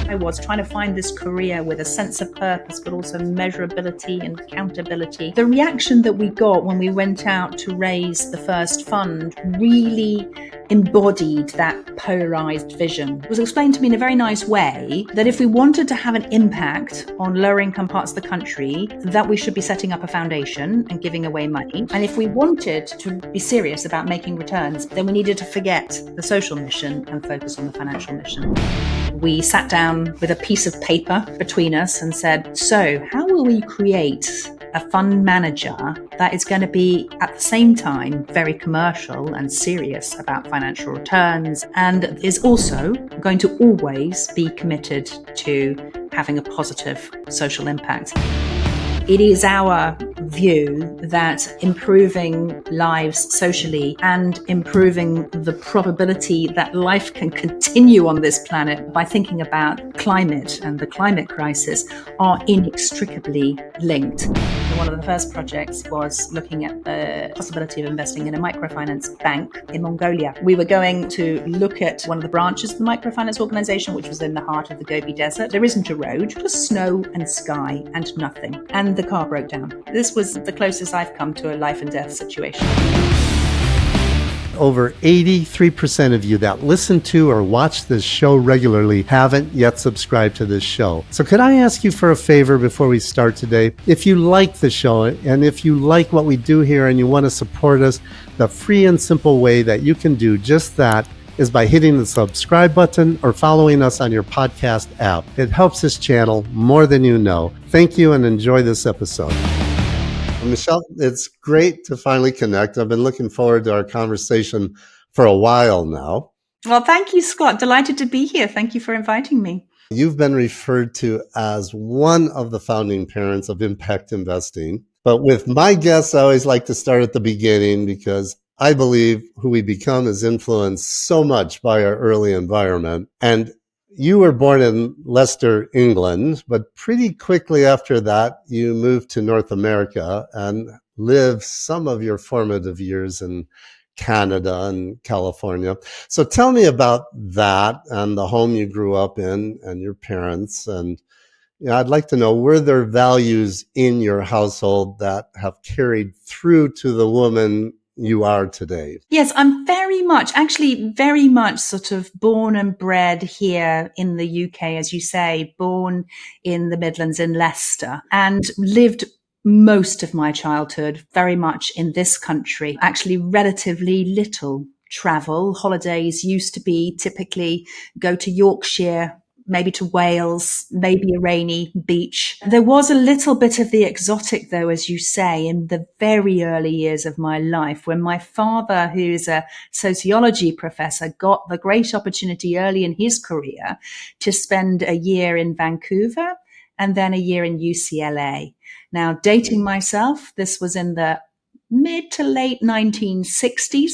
I was trying to find this career with a sense of purpose, but also measurability and accountability. The reaction that we got when we went out to raise the first fund really embodied that polarized vision. It was explained to me in a very nice way that if we wanted to have an impact on lower income parts of the country, that we should be setting up a foundation and giving away money. And if we wanted to be serious about making returns, then we needed to forget the social mission and focus on the financial mission. We sat down with a piece of paper between us and said, so how will we create a fund manager that is going to be at the same time very commercial and serious about financial returns and is also going to always be committed to having a positive social impact? It is our view that improving lives socially and improving the probability that life can continue on this planet by thinking about climate and the climate crisis are inextricably linked. One of the first projects was looking at the possibility of investing in a microfinance bank in Mongolia. We were going to look at one of the branches of the microfinance organization, which was in the heart of the Gobi Desert. There isn't a road, just snow and sky and nothing. And the car broke down. This was the closest I've come to a life and death situation. Over 83% of you that listen to or watch this show regularly haven't yet subscribed to this show. So could I ask you for a favor before we start today? If you like the show and if you like what we do here and you want to support us, the free and simple way that you can do just that is by hitting the subscribe button or following us on your podcast app. It helps this channel more than you know. Thank you and enjoy this episode. Michele, it's great to finally connect. I've been looking forward to our conversation for a while now. Well, thank you, Scott. Delighted to be here. Thank you for inviting me. You've been referred to as one of the founding parents of impact investing. But with my guests, I always like to start at the beginning because I believe who we become is influenced so much by our early environment. And you were born in Leicester, England, but pretty quickly after that, you moved to North America and lived some of your formative years in Canada and California. So tell me about that and the home you grew up in and your parents. And I'd like to know, were there values in your household that have carried through to the woman you are today? Yes, I'm very much sort of born and bred here in the UK, as you say, born in the Midlands in Leicester and lived most of my childhood very much in this country. Actually, relatively little travel. Holidays used to be typically go to Yorkshire, maybe to Wales, maybe a rainy beach. There was a little bit of the exotic, though, as you say, in the very early years of my life, when my father, who is a sociology professor, got the great opportunity early in his career to spend a year in Vancouver and then a year in UCLA. Now, dating myself, this was in the mid to late 1960s.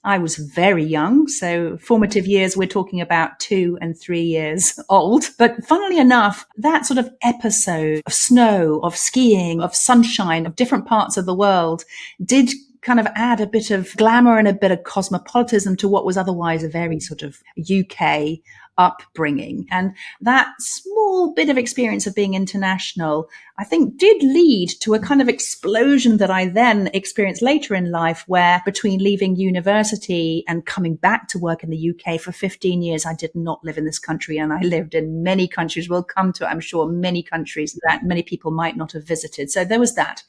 I was very young, so formative years, we're talking about 2 and 3 years old. But funnily enough, that sort of episode of snow, of skiing, of sunshine, of different parts of the world did kind of add a bit of glamour and a bit of cosmopolitanism to what was otherwise a very sort of UK upbringing. And that small bit of experience of being international, I think, did lead to a kind of explosion that I then experienced later in life, where between leaving university and coming back to work in the UK for 15 years, I did not live in this country, and I lived in many countries. We'll come to, I'm sure, many countries that many people might not have visited. So there was that.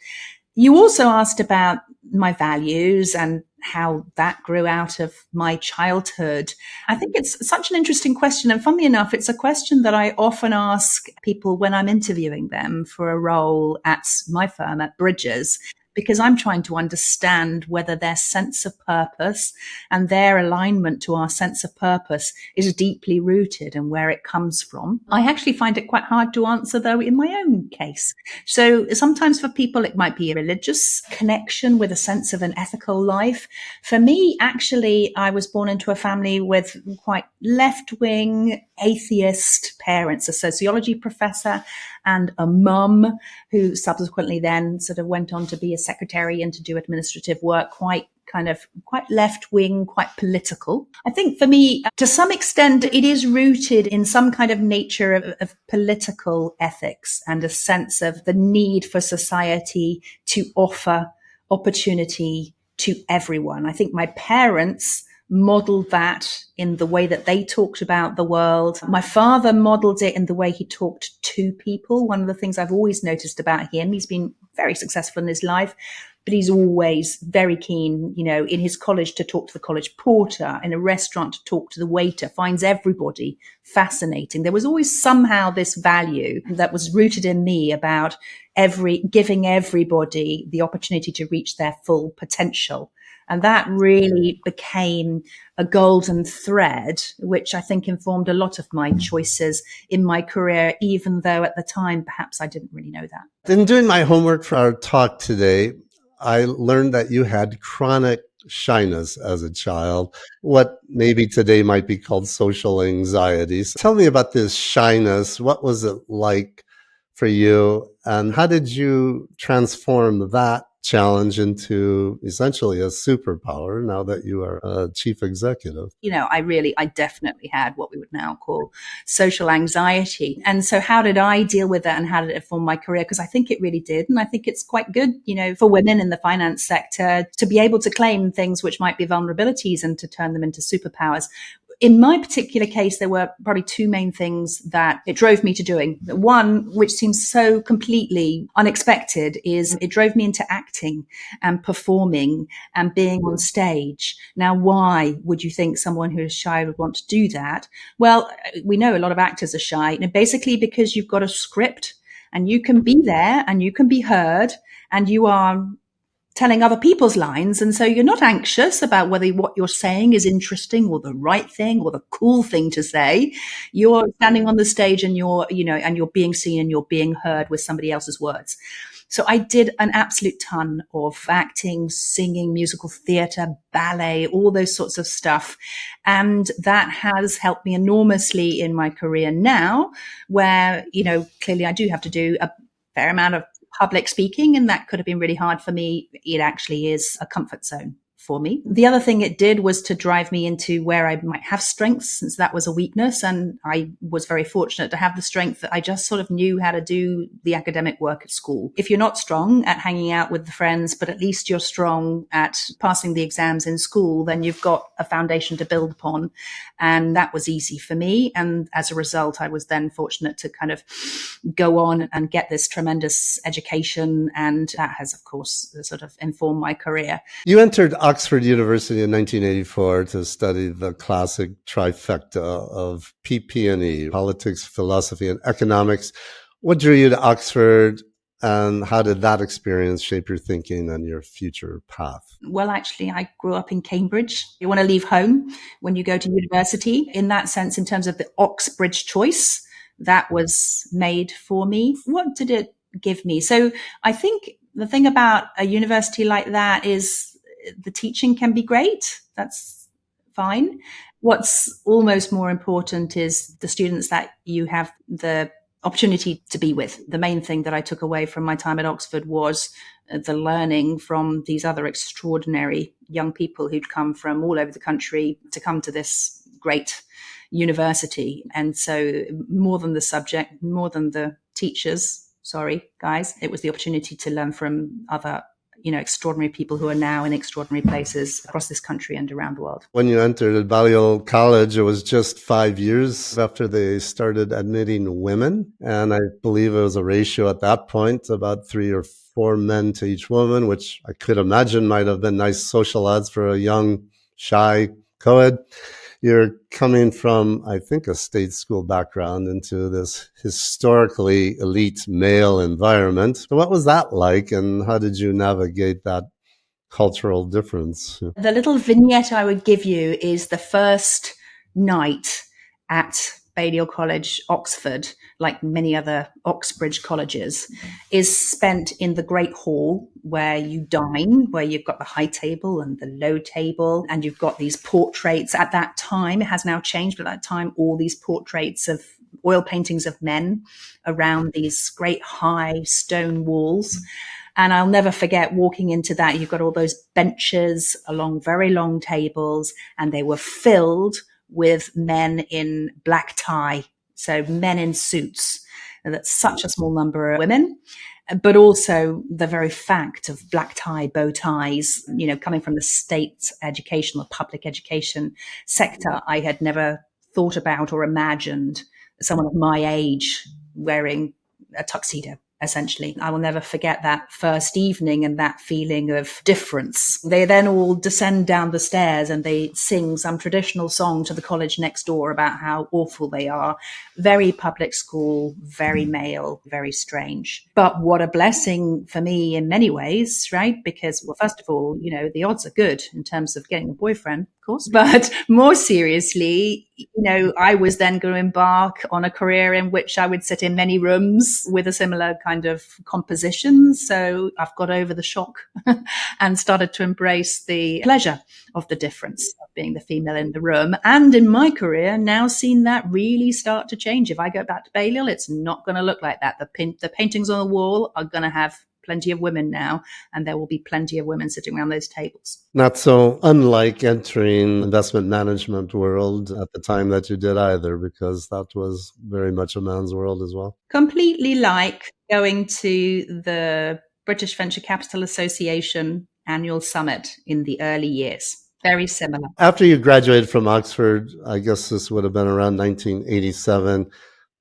You also asked about my values and how that grew out of my childhood. I think it's such an interesting question. And funnily enough, it's a question that I often ask people when I'm interviewing them for a role at my firm, at Bridges, because I'm trying to understand whether their sense of purpose and their alignment to our sense of purpose is deeply rooted and where it comes from. I actually find it quite hard to answer, though, in my own case. So sometimes for people, it might be a religious connection with a sense of an ethical life. For me, actually, I was born into a family with quite left-wing atheist parents, a sociology professor and a mum who subsequently then sort of went on to be a secretary and to do administrative work quite kind of quite left wing, quite political. I think for me, to some extent, it is rooted in some kind of nature of political ethics and a sense of the need for society to offer opportunity to everyone. I think my parents modeled that in the way that they talked about the world. My father modeled it in the way he talked to people. One of the things I've always noticed about him, he's been very successful in his life, but he's always very keen, in his college to talk to the college porter, in a restaurant to talk to the waiter, finds everybody fascinating. There was always somehow this value that was rooted in me about giving everybody the opportunity to reach their full potential. And that really became a golden thread, which I think informed a lot of my choices in my career, even though at the time, perhaps I didn't really know that. In doing my homework for our talk today, I learned that you had chronic shyness as a child, what maybe today might be called social anxiety. So tell me about this shyness. What was it like for you? And how did you transform that challenge into essentially a superpower now that you are a chief executive? I definitely had what we would now call social anxiety. And so how did I deal with that and how did it inform my career? Because I think it really did. And I think it's quite good, for women in the finance sector to be able to claim things which might be vulnerabilities and to turn them into superpowers. In my particular case, there were probably two main things that it drove me to doing. One, which seems so completely unexpected, is it drove me into acting and performing and being on stage. Now, why would you think someone who is shy would want to do that? Well, we know a lot of actors are shy, basically because you've got a script and you can be there and you can be heard and you are telling other people's lines. And so you're not anxious about whether what you're saying is interesting or the right thing or the cool thing to say. You're standing on the stage and you're being seen and you're being heard with somebody else's words. So I did an absolute ton of acting, singing, musical theatre, ballet, all those sorts of stuff. And that has helped me enormously in my career now, where, clearly I do have to do a fair amount of public speaking, and that could have been really hard for me. It actually is a comfort zone for me. The other thing it did was to drive me into where I might have strengths, since that was a weakness. And I was very fortunate to have the strength that I just sort of knew how to do the academic work at school. If you're not strong at hanging out with the friends, but at least you're strong at passing the exams in school, then you've got a foundation to build upon. And that was easy for me. And as a result, I was then fortunate to kind of go on and get this tremendous education. And that has, of course, sort of informed my career. You entered Oxford University in 1984 to study the classic trifecta of PP&E, politics, philosophy, and economics. What drew you to Oxford, and how did that experience shape your thinking and your future path? Well, actually, I grew up in Cambridge. You want to leave home when you go to university. In that sense, in terms of the Oxbridge choice, that was made for me. What did it give me? So I think the thing about a university like that is the teaching can be great. That's fine. What's almost more important is the students that you have the opportunity to be with. The main thing that I took away from my time at Oxford was the learning from these other extraordinary young people who'd come from all over the country to come to this great university. And so more than the subject, more than the teachers, sorry, guys, it was the opportunity to learn from other extraordinary people who are now in extraordinary places across this country and around the world. When you entered at Balliol College, it was just 5 years after they started admitting women. And I believe it was a ratio at that point, about 3 or 4 men to each woman, which I could imagine might have been nice social odds for a young, shy Cohen. You're coming from, I think, a state school background into this historically elite male environment. So what was that like, and how did you navigate that cultural difference? The little vignette I would give you is the first night at Balliol College, Oxford, like many other Oxbridge colleges, is spent in the Great Hall where you dine, where you've got the high table and the low table, and you've got these portraits. At that time, it has now changed, but at that time, all these portraits of oil paintings of men around these great high stone walls. And I'll never forget walking into that. You've got all those benches along very long tables, and they were filled with men in black tie. So men in suits. And that's such a small number of women. But also the very fact of black tie, bow ties, coming from the state education or public education sector, I had never thought about or imagined someone of my age wearing a tuxedo. Essentially, I will never forget that first evening and that feeling of difference. They then all descend down the stairs and they sing some traditional song to the college next door about how awful they are. Very public school, very male, very strange. But what a blessing for me in many ways, right? Because, well, first of all, the odds are good in terms of getting a boyfriend, of course. But more seriously, I was then going to embark on a career in which I would sit in many rooms with a similar kind of composition. So I've got over the shock and started to embrace the pleasure of the difference of being the female in the room. And in my career, now seen that really start to change. If I go back to Balliol, it's not going to look like that. The paintings on the wall are going to have plenty of women now, and there will be plenty of women sitting around those tables. Not so unlike entering investment management world at the time that you did either, because that was very much a man's world as well. Completely like going to the British Venture Capital Association annual summit in the early years. Very similar. After you graduated from Oxford, I guess this would have been around 1987,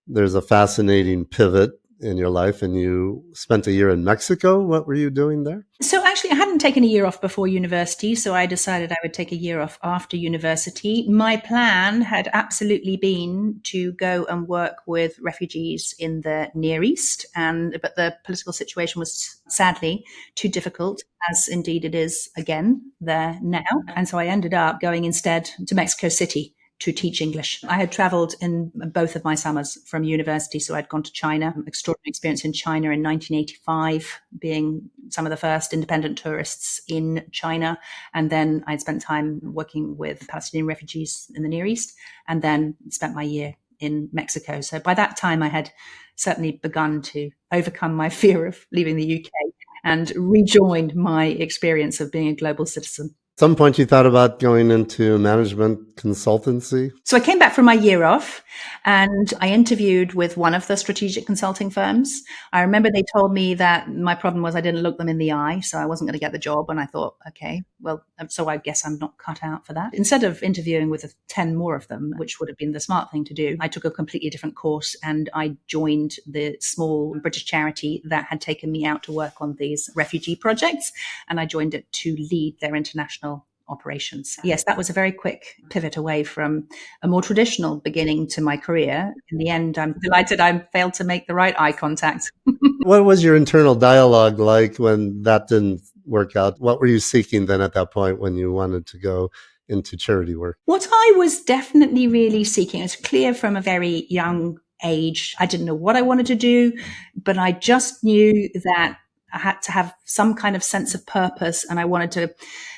there's a fascinating pivot in your life, and you spent a year in Mexico. What were you doing there? So actually, I hadn't taken a year off before university, so I decided I would take a year off after university. My plan had absolutely been to go and work with refugees in the Near East, but the political situation was sadly too difficult, as indeed it is again there now. And so I ended up going instead to Mexico City to teach English. I had traveled in both of my summers from university. So I'd gone to China, extraordinary experience in China in 1985, being some of the first independent tourists in China. And then I'd spent time working with Palestinian refugees in the Near East, and then spent my year in Mexico. So by that time, I had certainly begun to overcome my fear of leaving the UK and rejoined my experience of being a global citizen. At some point, you thought about going into management consultancy? So I came back from my year off and I interviewed with one of the strategic consulting firms. I remember they told me that my problem was I didn't look them in the eye, so I wasn't going to get the job. And I thought, okay, well, so I guess I'm not cut out for that. Instead of interviewing with 10 more of them, which would have been the smart thing to do, I took a completely different course and I joined the small British charity that had taken me out to work on these refugee projects. And I joined it to lead their international operations. Yes, that was a very quick pivot away from a more traditional beginning to my career. In the end, I'm delighted I failed to make the right eye contact. What was your internal dialogue like when that didn't work out? What were you seeking then at that point when you wanted to go into charity work? What I was definitely really seeking, it was clear from a very young age. I didn't know what I wanted to do, but I just knew that I had to have some kind of sense of purpose, and I wanted to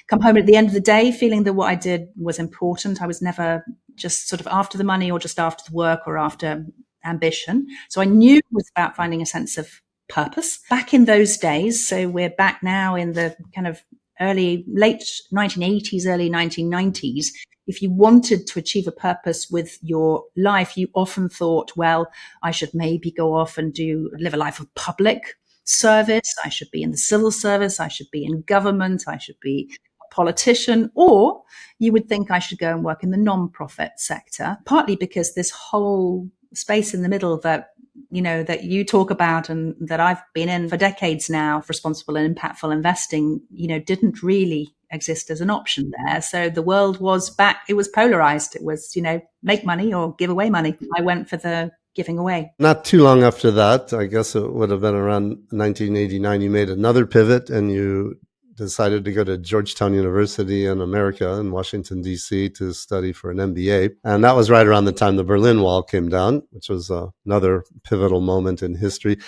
come home at the end of the day feeling that what I did was important. I was never just sort of after the money or just after the work or after ambition. So I knew it was about finding a sense of purpose. Back in those days, so we're back now in the kind of late 1980s, early 1990s, if you wanted to achieve a purpose with your life, you often thought, well, I should maybe go off and live a life of public service. I should be in the civil service. I should be in government. I should be a politician. Or you would think I should go and work in the non-profit sector, partly because this whole space in the middle that you talk about and that I've been in for decades now, responsible and impactful investing, didn't really exist as an option there. So the world was back. It was polarized. It was, make money or give away money. I went for the giving away. Not too long after that, I guess it would have been around 1989, you made another pivot and you decided to go to Georgetown University in America in Washington, D.C. to study for an MBA. And that was right around the time the Berlin Wall came down, which was another pivotal moment in history.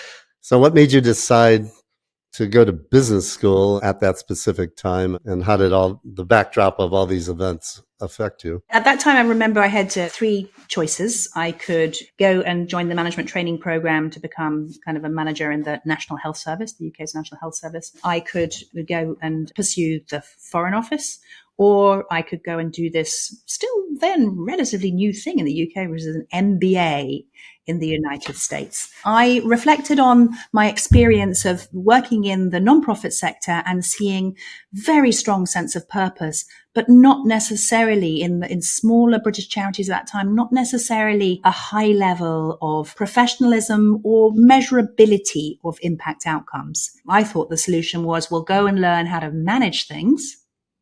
So what made you decide to go to business school at that specific time? And how did the backdrop of all these events affect you? At that time, I remember I had three choices. I could go and join the management training program to become kind of a manager in the National Health Service, the UK's National Health Service. I could go and pursue the Foreign Office, or I could go and do this still then relatively new thing in the UK, which is an MBA in the United States. I reflected on my experience of working in the nonprofit sector and seeing very strong sense of purpose, but not necessarily in smaller British charities at that time, not necessarily a high level of professionalism or measurability of impact outcomes. I thought the solution was, we'll go and learn how to manage things.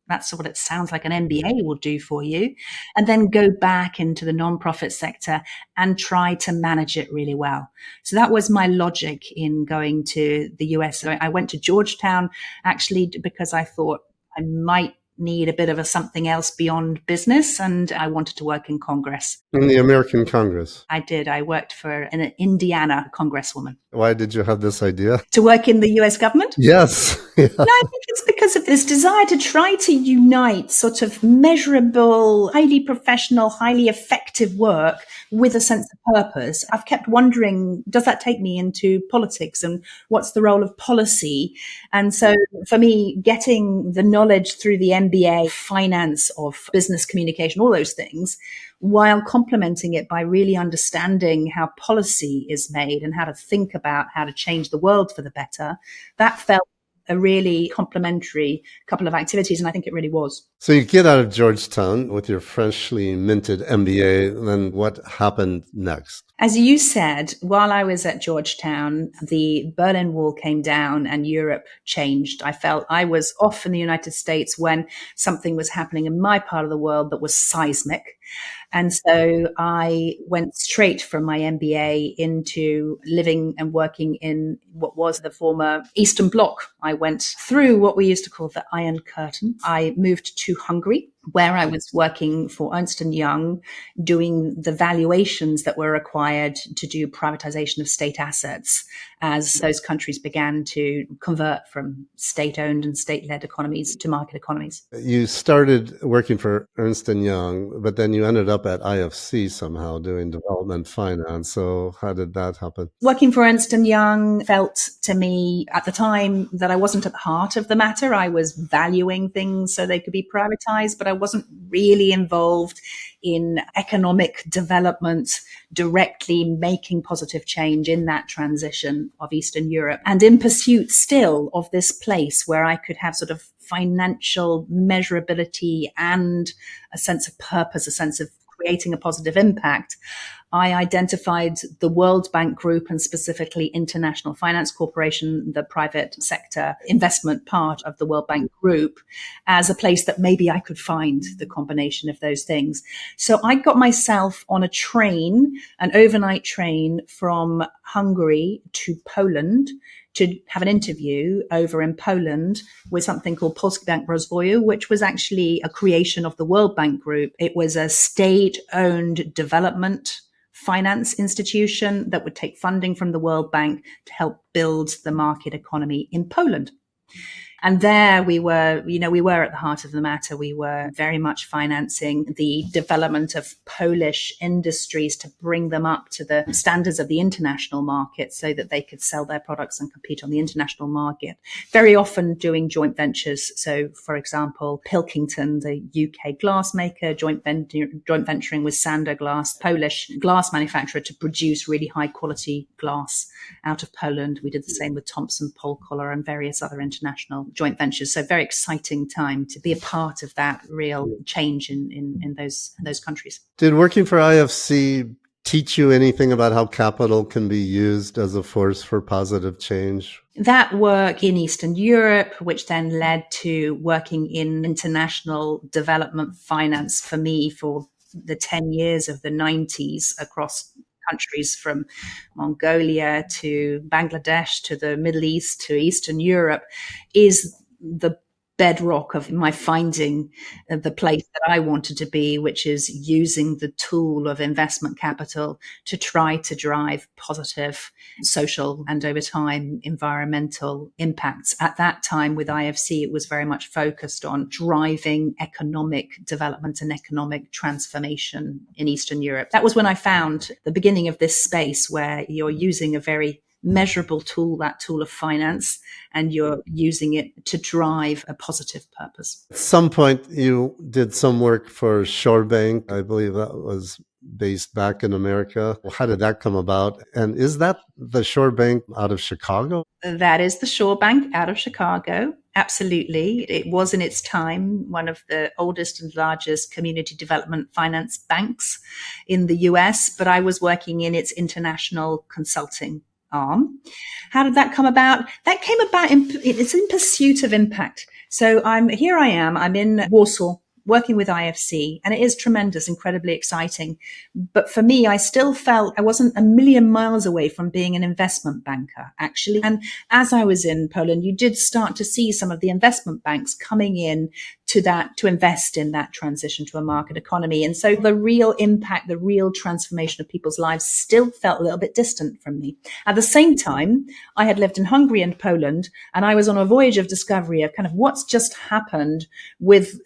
That's what it sounds like an MBA will do for you. And then go back into the nonprofit sector and try to manage it really well. So that was my logic in going to the US. I went to Georgetown actually because I thought I might need a bit of a something else beyond business, and I wanted to work in Congress. In the American Congress? I did. I worked for an Indiana congresswoman. Why did you have this idea? To work in the US government? Yes. No, I think it's because of this desire to try to unite sort of measurable, highly professional, highly effective work with a sense of purpose. I've kept wondering, does that take me into politics, and what's the role of policy? And so for me, getting the knowledge through the MBA, finance, of business communication, all those things, while complementing it by really understanding how policy is made and how to think about how to change the world for the better, that felt a really complementary couple of activities, and I think it really was. So you get out of Georgetown with your freshly minted MBA, then what happened next? As you said, while I was at Georgetown, the Berlin Wall came down and Europe changed. I felt I was off in the United States when something was happening in my part of the world that was seismic. And so I went straight from my MBA into living and working in what was the former Eastern Bloc. I went through what we used to call the Iron Curtain. I moved to Hungary, where I was working for Ernst & Young, doing the valuations that were required to do privatization of state assets as those countries began to convert from state-owned and state-led economies to market economies. You started working for Ernst & Young, but then you ended up at IFC somehow doing development finance. So how did that happen? Working for Ernst & Young felt to me at the time that I wasn't at the heart of the matter. I was valuing things so they could be privatized, but I wasn't really involved in economic development, directly making positive change in that transition of Eastern Europe, and in pursuit still of this place where I could have sort of financial measurability and a sense of purpose, a sense of creating a positive impact. I identified the World Bank Group, and specifically International Finance Corporation, the private sector investment part of the World Bank Group, as a place that maybe I could find the combination of those things. So I got myself on a train, an overnight train from Hungary to Poland, to have an interview over in Poland with something called Polski Bank Rozwoju, which was actually a creation of the World Bank Group. It was a state-owned development finance institution that would take funding from the World Bank to help build the market economy in Poland. And there we were at the heart of the matter. We were very much financing the development of Polish industries to bring them up to the standards of the international market so that they could sell their products and compete on the international market. Very often doing joint ventures. So, for example, Pilkington, the UK glass maker, joint venturing with Sander Glass, Polish glass manufacturer, to produce really high quality glass out of Poland. We did the same with Thompson Polkoller and various other international joint ventures. So very exciting time to be a part of that real change in those countries. Did working for IFC teach you anything about how capital can be used as a force for positive change? That work in Eastern Europe, which then led to working in international development finance for me for the 10 years of the 90s across countries from Mongolia to Bangladesh to the Middle East to Eastern Europe, is the bedrock of my finding the place that I wanted to be, which is using the tool of investment capital to try to drive positive social and over time environmental impacts. At that time with IFC, it was very much focused on driving economic development and economic transformation in Eastern Europe. That was when I found the beginning of this space where you're using a very measurable tool, that tool of finance, and you're using it to drive a positive purpose. At some point, you did some work for ShoreBank. I believe that was based back in America. How did that come about? And is that the ShoreBank out of Chicago? That is the ShoreBank out of Chicago. Absolutely. It was in its time one of the oldest and largest community development finance banks in the US, but I was working in its international consulting arm. How did that come about? That came about it's in pursuit of impact. So I'm in Warsaw working with IFC, and it is tremendous, incredibly exciting. But for me, I still felt I wasn't a million miles away from being an investment banker, actually. And as I was in Poland, you did start to see some of the investment banks coming in to invest in that transition to a market economy. And so the real impact, the real transformation of people's lives still felt a little bit distant from me. At the same time, I had lived in Hungary and Poland, and I was on a voyage of discovery of kind of what's just happened with,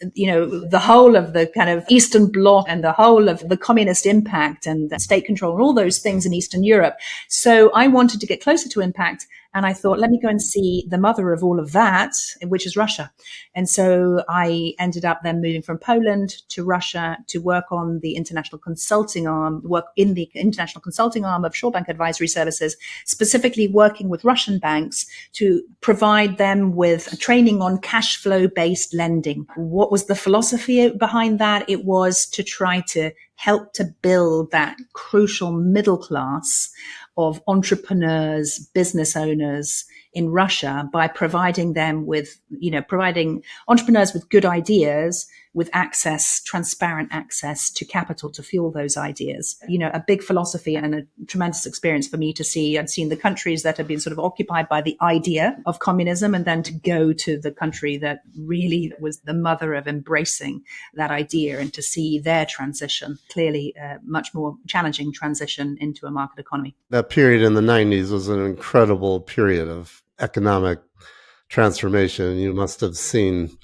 the whole of the kind of Eastern Bloc and the whole of the communist impact and state control and all those things in Eastern Europe. So I wanted to get closer to impact. And I thought, let me go and see the mother of all of that, which is Russia. And so I ended up then moving from Poland to Russia to work on the international consulting arm, work in the international consulting arm of ShoreBank Advisory Services, specifically working with Russian banks to provide them with training on cash flow based lending. What was the philosophy behind that? It was to try to help to build that crucial middle class of entrepreneurs, business owners in Russia by providing them with, providing entrepreneurs with good ideas, with access, transparent access to capital to fuel those ideas. A big philosophy and a tremendous experience for me to see. I'd seen the countries that had been sort of occupied by the idea of communism, and then to go to the country that really was the mother of embracing that idea and to see their transition, clearly a much more challenging transition into a market economy. That period in the 90s was an incredible period of economic transformation. You must have seen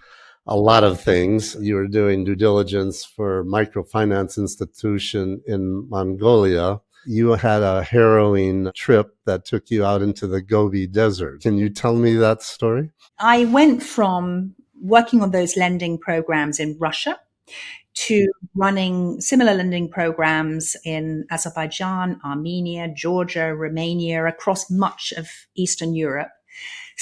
a lot of things. You were doing due diligence for microfinance institution in Mongolia. You had a harrowing trip that took you out into the Gobi Desert. Can you tell me that story? I went from working on those lending programs in Russia to running similar lending programs in Azerbaijan, Armenia, Georgia, Romania, across much of Eastern Europe.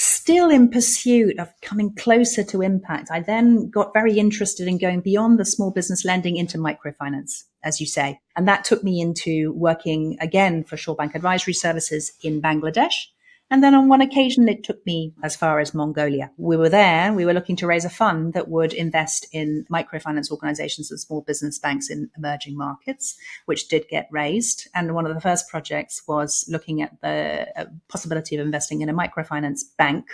Still in pursuit of coming closer to impact, I then got very interested in going beyond the small business lending into microfinance, as you say. And that took me into working again for ShoreBank Advisory Services in Bangladesh. And then on one occasion, it took me as far as Mongolia. We were looking to raise a fund that would invest in microfinance organizations and small business banks in emerging markets, which did get raised. And one of the first projects was looking at the possibility of investing in a microfinance bank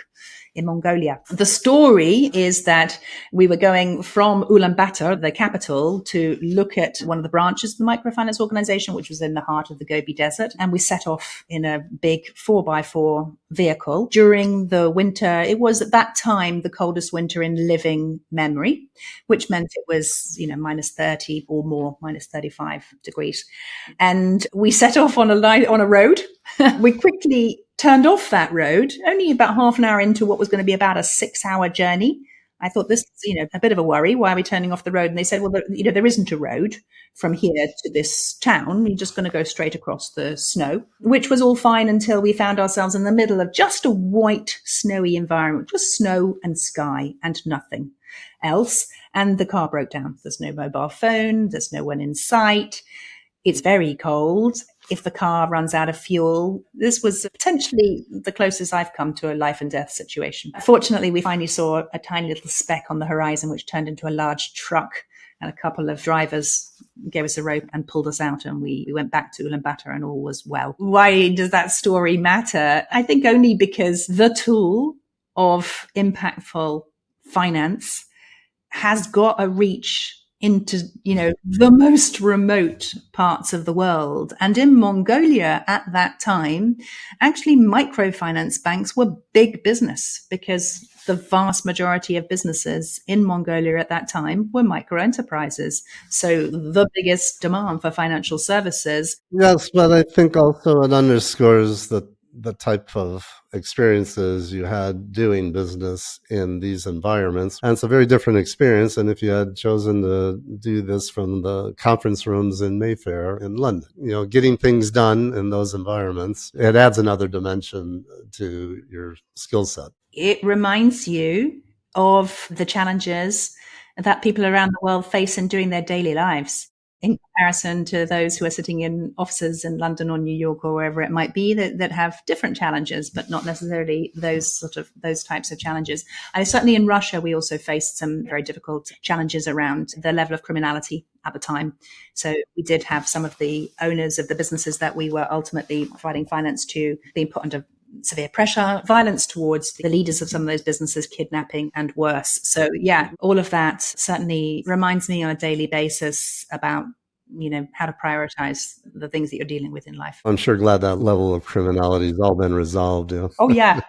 in Mongolia. The story is that we were going from Ulaanbaatar, the capital, to look at one of the branches of the microfinance organization, which was in the heart of the Gobi Desert. And we set off in a big 4x4 vehicle during the winter. It was at that time the coldest winter in living memory, which meant it was, minus 30 or more, minus 35 degrees. And we set off on a road. We quickly turned off that road, only about half an hour into what was going to be about a 6-hour journey. I thought this is, a bit of a worry. Why are we turning off the road? And they said, well, there isn't a road from here to this town. You're just going to go straight across the snow, which was all fine until we found ourselves in the middle of just a white, snowy environment, just snow and sky and nothing else. And the car broke down. There's no mobile phone. There's no one in sight. It's very cold. If the car runs out of fuel, this was potentially the closest I've come to a life and death situation. Fortunately, we finally saw a tiny little speck on the horizon, which turned into a large truck, and a couple of drivers gave us a rope and pulled us out, and we went back to Ulaanbaatar and all was well. Why does that story matter? I think only because the tool of impactful finance has got a reach into, the most remote parts of the world. And in Mongolia at that time, actually microfinance banks were big business because the vast majority of businesses in Mongolia at that time were micro enterprises. So the biggest demand for financial services. Yes, but I think also it underscores the type of experiences you had doing business in these environments. And it's a very different experience than if you had chosen to do this from the conference rooms in Mayfair in London. Getting things done in those environments, it adds another dimension to your skill set. It reminds you of the challenges that people around the world face in doing their daily lives, in comparison to those who are sitting in offices in London or New York or wherever it might be that have different challenges, but not necessarily those types of challenges. And certainly in Russia, we also faced some very difficult challenges around the level of criminality at the time. So we did have some of the owners of the businesses that we were ultimately providing finance to being put under severe pressure, violence towards the leaders of some of those businesses, kidnapping and worse. So yeah, all of that certainly reminds me on a daily basis about how to prioritize the things that you're dealing with in life. I'm sure glad that level of criminality has all been resolved. Yeah. Oh yeah.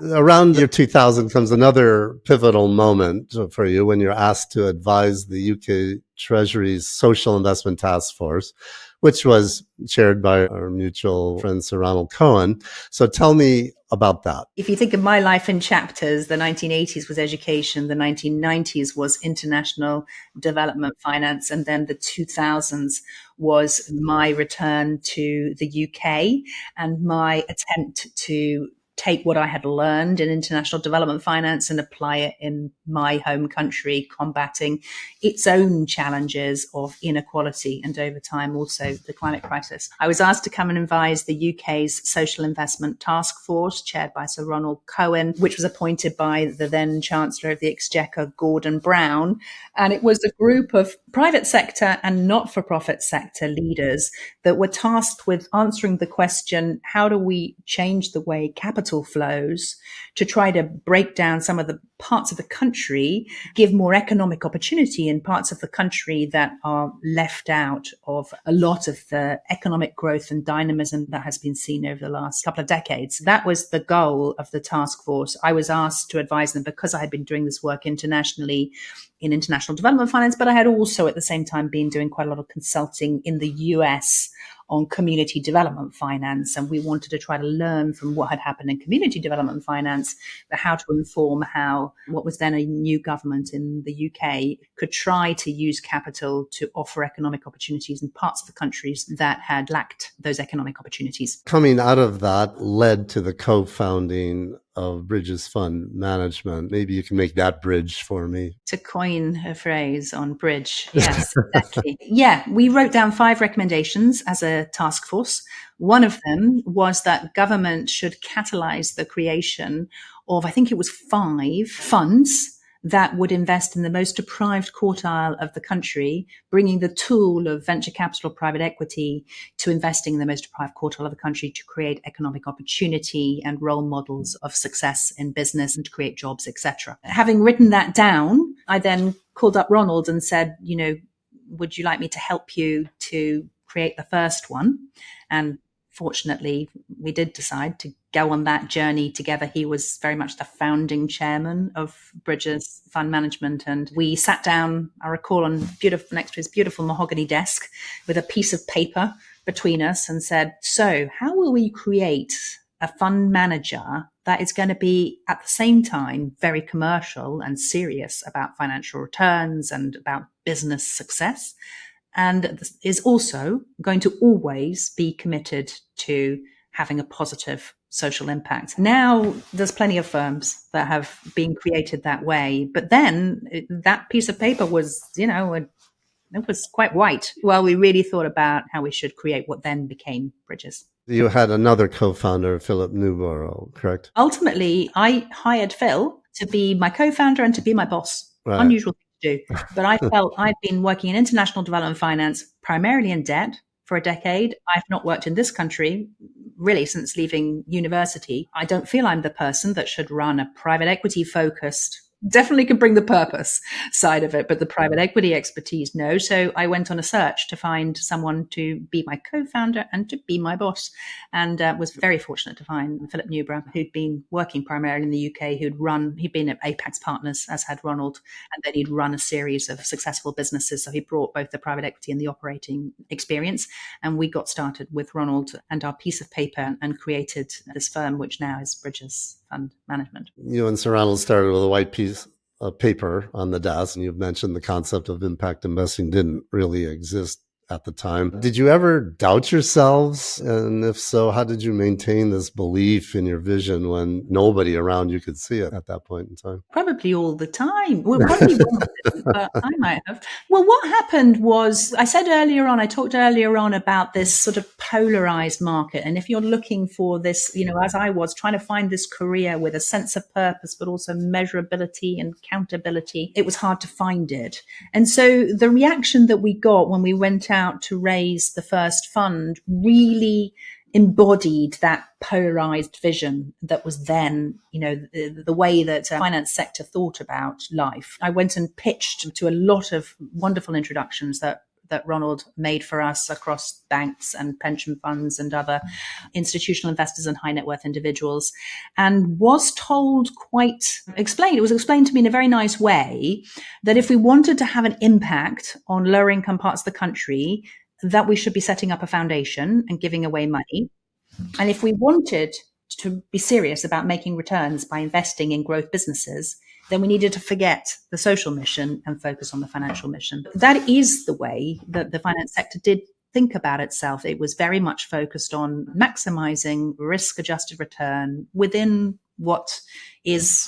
Around year 2000 comes another pivotal moment for you when you're asked to advise the UK Treasury's Social Investment Task Force, which was chaired by our mutual friend, Sir Ronald Cohen. So tell me about that. If you think of my life in chapters, the 1980s was education, the 1990s was international development finance, and then the 2000s was my return to the UK and my attempt to take what I had learned in international development finance and apply it in my home country, combating its own challenges of inequality and over time also the climate crisis. I was asked to come and advise the UK's Social Investment Task Force, chaired by Sir Ronald Cohen, which was appointed by the then Chancellor of the Exchequer, Gordon Brown. And it was a group of private sector and not-for-profit sector leaders that were tasked with answering the question, how do we change the way capital flows to try to break down some of the parts of the country, give more economic opportunity in parts of the country that are left out of a lot of the economic growth and dynamism that has been seen over the last couple of decades. That was the goal of the task force. I was asked to advise them because I had been doing this work internationally in international development finance, but I had also at the same time been doing quite a lot of consulting in the US on community development finance. And we wanted to try to learn from what had happened in community development finance, but how to inform how what was then a new government in the UK could try to use capital to offer economic opportunities in parts of the countries that had lacked those economic opportunities. Coming out of that led to the co-founding of Bridges Fund Management. Maybe you can make that bridge for me. To coin a phrase on bridge. Yes, exactly. Yeah, we wrote down 5 recommendations as a task force. One of them was that government should catalyze the creation of, I think it was 5 funds that would invest in the most deprived quartile of the country, bringing the tool of venture capital, private equity to investing in the most deprived quartile of the country to create economic opportunity and role models of success in business and to create jobs, etc. Having written that down, I then called up Ronald and said, would you like me to help you to create the first one? And fortunately, we did decide to go on that journey together. He was very much the founding chairman of Bridges Fund Management. And we sat down, I recall, next to his beautiful mahogany desk with a piece of paper between us and said, so how will we create a fund manager that is going to be at the same time very commercial and serious about financial returns and about business success, and is also going to always be committed to having a positive social impact. Now, there's plenty of firms that have been created that way, but then that piece of paper was, it was quite white while we really thought about how we should create what then became Bridges. You had another co-founder, Philip Newborough, correct? Ultimately, I hired Phil to be my co-founder and to be my boss. Right. Unusual thing to do. But I felt I'd been working in international development finance, primarily in debt, for a decade. I've not worked in this country really since leaving university, I don't feel I'm the person that should run a private equity focused. Definitely can bring the purpose side of it, but the private equity expertise, no. So I went on a search to find someone to be my co-founder and to be my boss, and was very fortunate to find Philip Newborough, who'd been working primarily in the UK, he'd been at Apex Partners, as had Ronald, and then he'd run a series of successful businesses. So he brought both the private equity and the operating experience, and we got started with Ronald and our piece of paper and created this firm, which now is Bridges Fund Management. You and Sir Ronald started with a white piece of paper on the desk, and you've mentioned the concept of impact investing didn't really exist at the time. Did you ever doubt yourselves? And if so, how did you maintain this belief in your vision when nobody around you could see it at that point in time? Probably all the time. Well, probably Ronald didn't, but I might have. Well, what happened was, I talked earlier on about this sort of polarized market. And if you're looking for this, as I was trying to find this career with a sense of purpose, but also measurability and accountability, it was hard to find it. And so the reaction that we got when we went out to raise the first fund really embodied that polarized vision that was then, the way that the finance sector thought about life. I went and pitched to a lot of wonderful introductions that Ronald made for us across banks and pension funds and other institutional investors and high net worth individuals, and was told it was explained to me in a very nice way that if we wanted to have an impact on lower income parts of the country, that we should be setting up a foundation and giving away money. And if we wanted to be serious about making returns by investing in growth businesses, then we needed to forget the social mission and focus on the financial mission. That is the way that the finance sector did think about itself. It was very much focused on maximizing risk-adjusted return within what is,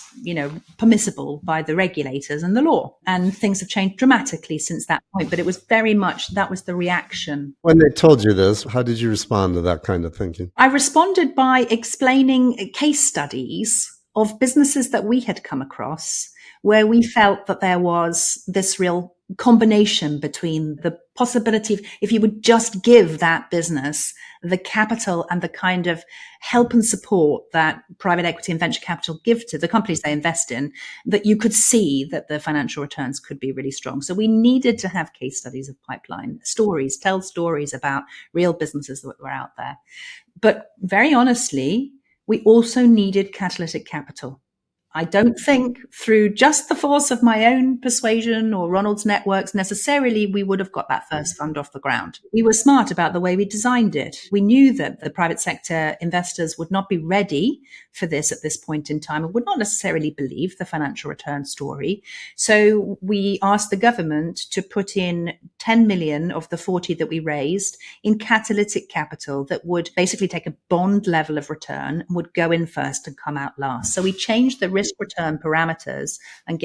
permissible by the regulators and the law. And things have changed dramatically since that point. But it was very much, that was the reaction. When they told you this, how did you respond to that kind of thinking? I responded by explaining case studies of businesses that we had come across where we felt that there was this real combination between the possibility of, if you would just give that business the capital and the kind of help and support that private equity and venture capital give to the companies they invest in, that you could see that the financial returns could be really strong. So we needed to have case studies of pipeline stories, tell stories about real businesses that were out there. But very honestly, we also needed catalytic capital. I don't think through just the force of my own persuasion or Ronald's networks necessarily we would have got that first fund off the ground. We were smart about the way we designed it. We knew that the private sector investors would not be ready for this at this point in time and would not necessarily believe the financial return story. So we asked the government to put in 10 million of the 40 that we raised in catalytic capital that would basically take a bond level of return and would go in first and come out last. So we changed the risk return parameters and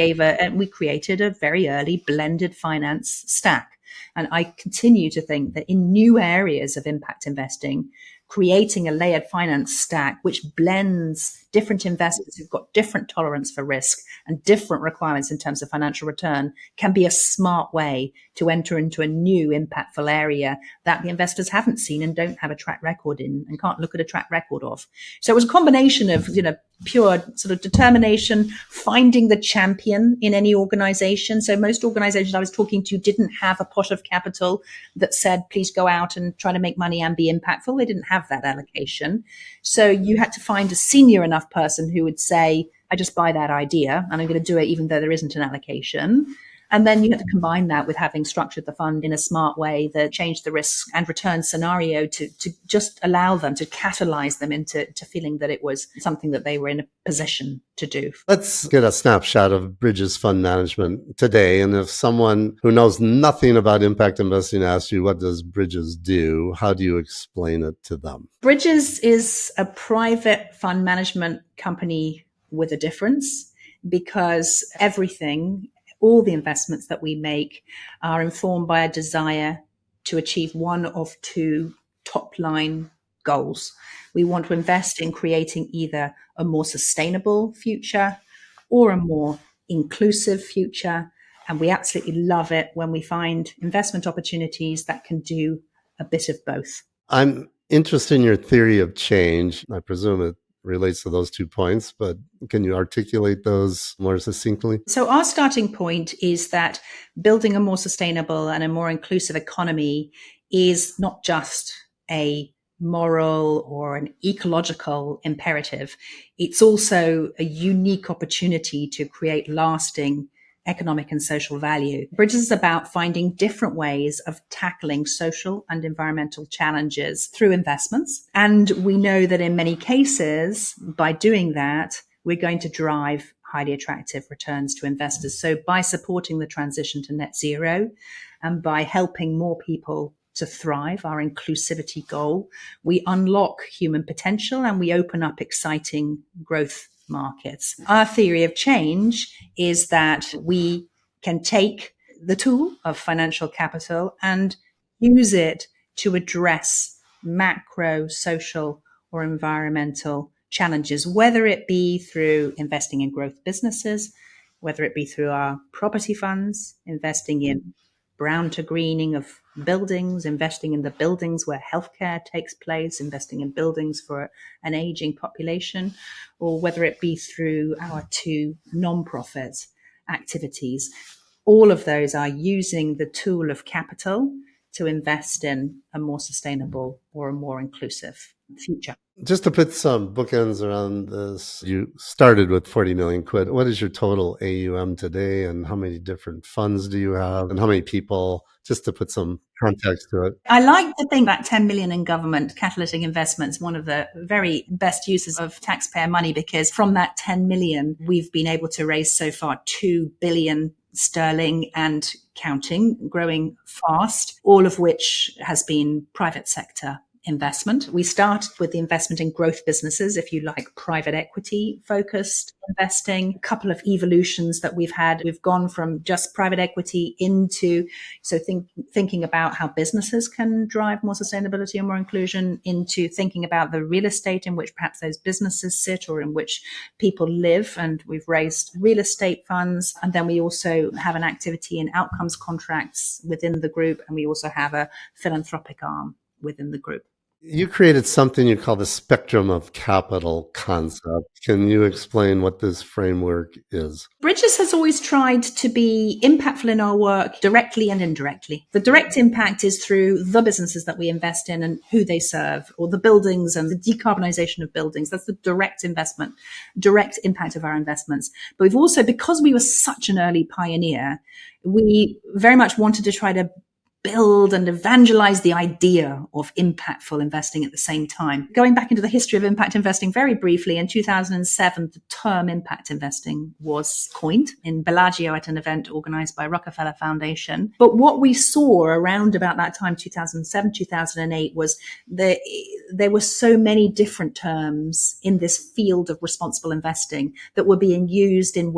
we created a very early blended finance stack. And I continue to think that in new areas of impact investing, creating a layered finance stack which blends different investors who've got different tolerance for risk and different requirements in terms of financial return can be a smart way to enter into a new impactful area that the investors haven't seen and don't have a track record in and can't look at a track record of. So it was a combination of, pure sort of determination, finding the champion in any organization. So most organizations I was talking to didn't have a pot of capital that said, please go out and try to make money and be impactful. They didn't have that allocation. So you had to find a senior enough person who would say, I just buy that idea and I'm going to do it even though there isn't an allocation. And then you had to combine that with having structured the fund in a smart way that changed the risk and return scenario to just allow them, to catalyze them into feeling that it was something that they were in a position to do. Let's get a snapshot of Bridges Fund Management today. And if someone who knows nothing about impact investing asks you, what does Bridges do? How do you explain it to them? Bridges is a private fund management company with a difference because all the investments that we make are informed by a desire to achieve one of two top-line goals. We want to invest in creating either a more sustainable future or a more inclusive future. And we absolutely love it when we find investment opportunities that can do a bit of both. I'm Interest in your theory of change. I presume it relates to those 2 points, but can you articulate those more succinctly? So our starting point is that building a more sustainable and a more inclusive economy is not just a moral or an ecological imperative. It's also a unique opportunity to create lasting economic and social value. Bridges is about finding different ways of tackling social and environmental challenges through investments. And we know that in many cases, by doing that, we're going to drive highly attractive returns to investors. So by supporting the transition to net zero and by helping more people to thrive, our inclusivity goal, we unlock human potential and we open up exciting growth markets. Our theory of change is that we can take the tool of financial capital and use it to address macro, social, or environmental challenges, whether it be through investing in growth businesses, whether it be through our property funds, investing in brown to greening of buildings, investing in the buildings where healthcare takes place, investing in buildings for an aging population, or whether it be through our two non-profit activities. All of those are using the tool of capital to invest in a more sustainable or a more inclusive future. Just to put some bookends around this, you started with 40 million quid. What is your total AUM today, and how many different funds do you have, and how many people, just to put some context to it? I like to think that 10 million in government catalytic investments, one of the very best uses of taxpayer money, because from that 10 million, we've been able to raise so far 2 billion sterling and counting, growing fast, all of which has been private sector investment. We started with the investment in growth businesses, if you like, private equity focused investing. A couple of evolutions that we've had. We've gone from just private equity into, thinking about how businesses can drive more sustainability and more inclusion, into thinking about the real estate in which perhaps those businesses sit or in which people live. And we've raised real estate funds. And then we also have an activity in outcomes contracts within the group. And we also have a philanthropic arm within the group. You created something you call the spectrum of capital concept. Can you explain what this framework is? Bridges has always tried to be impactful in our work directly and indirectly. The direct impact is through the businesses that we invest in and who they serve, or the buildings and the decarbonisation of buildings. That's the direct impact of our investments. But we've also, because we were such an early pioneer, we very much wanted to try to build and evangelize the idea of impactful investing at the same time. Going back into the history of impact investing very briefly, in 2007, the term impact investing was coined in Bellagio at an event organized by Rockefeller Foundation. But what we saw around about that time, 2007, 2008, was that there were so many different terms in this field of responsible investing that were being used in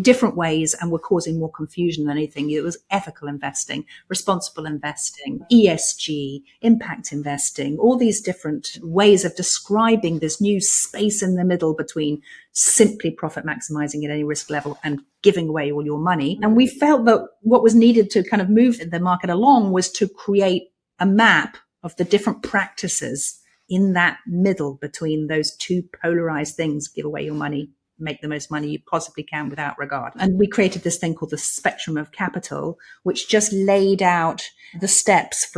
different ways and were causing more confusion than anything. It was ethical investing, responsible investing, ESG, impact investing, all these different ways of describing this new space in the middle between simply profit maximizing at any risk level and giving away all your money. And we felt that what was needed to kind of move the market along was to create a map of the different practices in that middle between those two polarized things: give away your money, make the most money you possibly can without regard. And we created this thing called the spectrum of capital, which just laid out the steps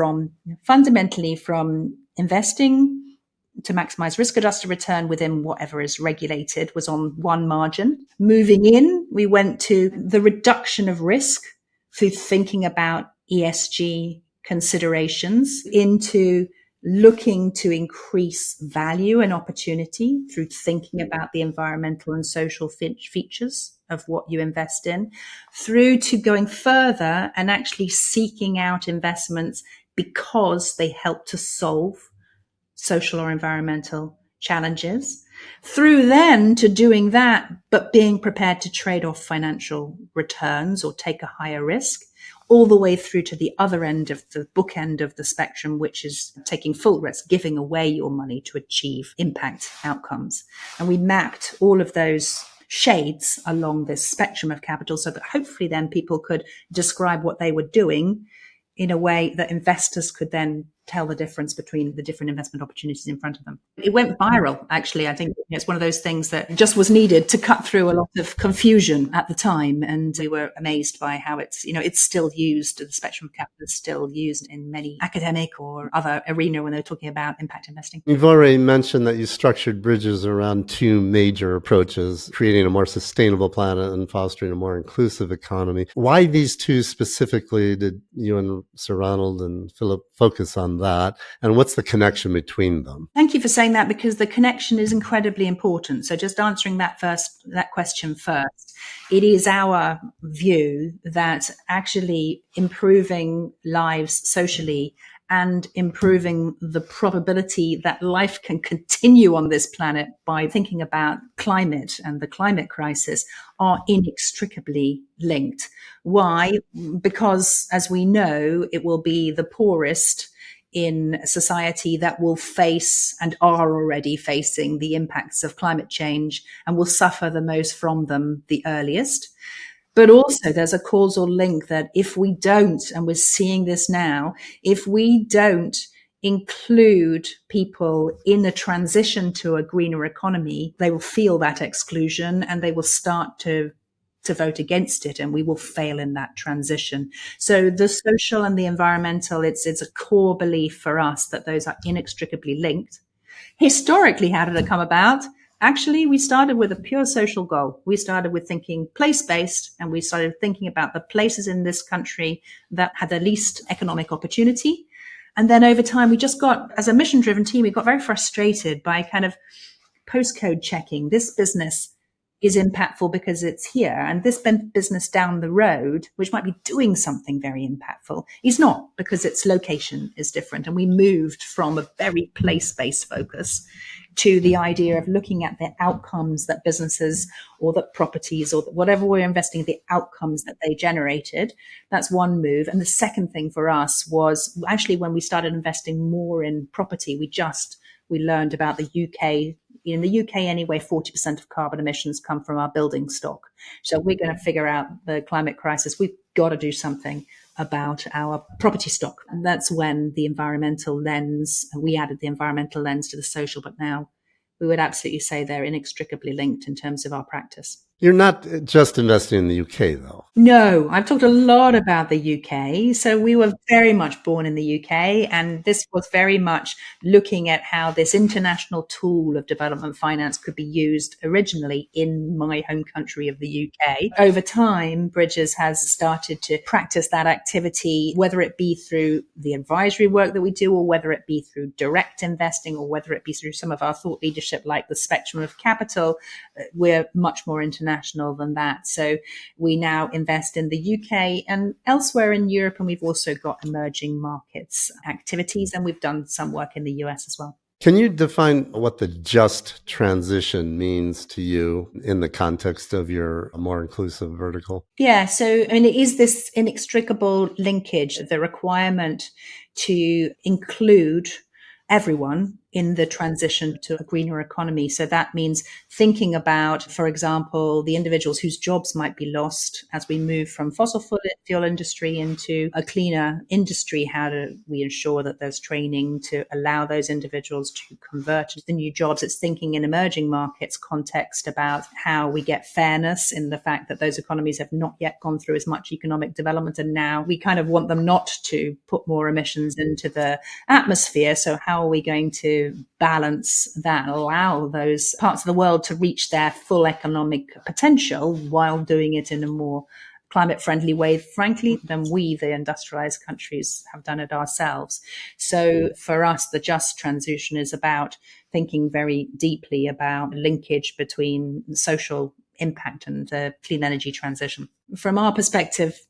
fundamentally from investing to maximize risk-adjusted return within whatever is regulated was on one margin. Moving in, we went to the reduction of risk through thinking about ESG considerations, into looking to increase value and opportunity through thinking about the environmental and social features of what you invest in, through to going further and actually seeking out investments because they help to solve social or environmental challenges, through then to doing that, but being prepared to trade off financial returns or take a higher risk, all the way through to the other end of the bookend of the spectrum, which is taking full risk, giving away your money to achieve impact outcomes. And we mapped all of those shades along this spectrum of capital so that hopefully then people could describe what they were doing in a way that investors could then tell the difference between the different investment opportunities in front of them. It went viral, actually. I think it's one of those things that just was needed to cut through a lot of confusion at the time. And we were amazed by how it's still used. The spectrum of capital is still used in many academic or other arena when they're talking about impact investing. You've already mentioned that you structured bridges around two major approaches, creating a more sustainable planet and fostering a more inclusive economy. Why these two specifically did you and Sir Ronald and Philip focus on that? And what's the connection between them? Thank you for saying that, because the connection is incredibly important. So just answering that question first, it is our view that actually improving lives socially and improving the probability that life can continue on this planet by thinking about climate and the climate crisis are inextricably linked. Why? Because, as we know, it will be the poorest in society that will face and are already facing the impacts of climate change and will suffer the most from them the earliest. But also there's a causal link that if we don't, and we're seeing this now, if we don't include people in a transition to a greener economy, they will feel that exclusion and they will start to vote against it, and we will fail in that transition. So the social and the environmental, it's a core belief for us that those are inextricably linked. Historically, how did it come about? Actually, we started with a pure social goal. We started with thinking place-based, and we started thinking about the places in this country that had the least economic opportunity. And then over time, we just got, as a mission-driven team, we got very frustrated by kind of postcode checking. This business is impactful because it's here, and this business down the road, which might be doing something very impactful, is not, because its location is different. And we moved from a very place-based focus to the idea of looking at the outcomes that businesses or that properties or whatever we're investing in, the outcomes that they generated. That's one move. And the second thing for us was actually when we started investing more in property, we learned about the UK. In the UK anyway, 40% of carbon emissions come from our building stock. So we're going to figure out the climate crisis. We've got to do something about our property stock. And that's when the environmental lens, we added the environmental lens to the social, but now we would absolutely say they're inextricably linked in terms of our practice. You're not just investing in the UK, though. No, I've talked a lot about the UK. So we were very much born in the UK, and this was very much looking at how this international tool of development finance could be used originally in my home country of the UK. Over time, Bridges has started to practice that activity, whether it be through the advisory work that we do, or whether it be through direct investing, or whether it be through some of our thought leadership like the spectrum of capital. We're much more international than that. So we now invest in the UK and elsewhere in Europe, and we've also got emerging markets activities, and we've done some work in the US as well. Can you define what the just transition means to you in the context of your more inclusive vertical? Yeah, so it is this inextricable linkage, the requirement to include everyone in the transition to a greener economy. So that means thinking about, for example, the individuals whose jobs might be lost as we move from fossil fuel industry into a cleaner industry. How do we ensure that there's training to allow those individuals to convert to the new jobs? It's thinking in emerging markets context about how we get fairness in the fact that those economies have not yet gone through as much economic development, and now we kind of want them not to put more emissions into the atmosphere. So how are we going to balance that, allow those parts of the world to reach their full economic potential while doing it in a more climate friendly way, frankly, than we, the industrialized countries, have done it ourselves. So for us, the just transition is about thinking very deeply about linkage between social impact and the clean energy transition. From our perspective,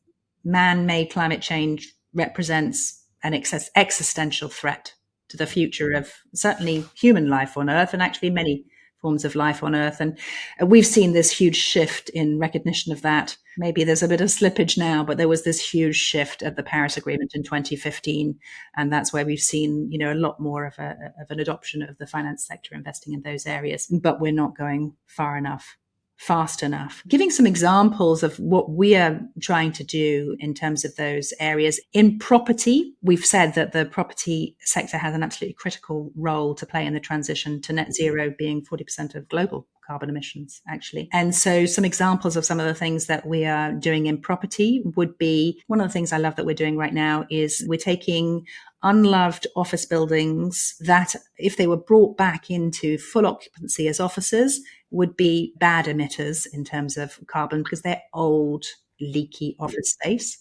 man-made climate change represents an existential threat to the future of certainly human life on Earth, and actually many forms of life on Earth. And we've seen this huge shift in recognition of that. Maybe there's a bit of slippage now, but there was this huge shift at the Paris Agreement in 2015. And that's where we've seen, a lot more of an adoption of the finance sector investing in those areas. But we're not going far enough fast enough. Giving some examples of what we are trying to do in terms of those areas. In property, we've said that the property sector has an absolutely critical role to play in the transition to net zero, being 40% of global carbon emissions, actually. And so some examples of some of the things that we are doing in property would be, one of the things I love that we're doing right now is we're taking unloved office buildings that, if they were brought back into full occupancy as offices, would be bad emitters in terms of carbon because they're old, leaky office space.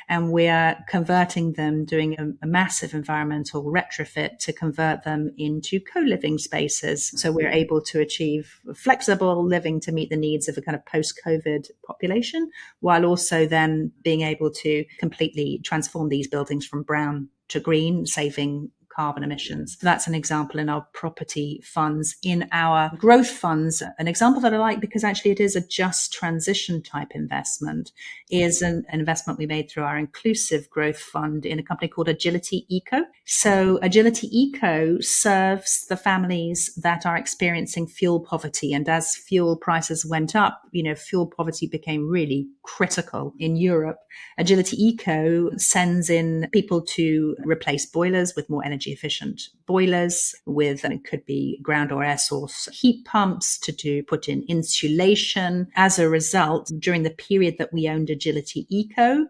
And we are converting them, doing a massive environmental retrofit to convert them into co-living spaces. So we're able to achieve flexible living to meet the needs of a kind of post-COVID population, while also then being able to completely transform these buildings from brown to green, saving carbon emissions. That's an example in our property funds. In our growth funds, an example that I like because actually it is a just transition type investment is an investment we made through our inclusive growth fund in a company called Agility Eco. So Agility Eco serves the families that are experiencing fuel poverty. And as fuel prices went up, fuel poverty became really critical in Europe. Agility Eco sends in people to replace boilers with more energy efficient boilers with, and it could be ground or air source heat pumps put in insulation. As a result, during the period that we owned Agility Eco,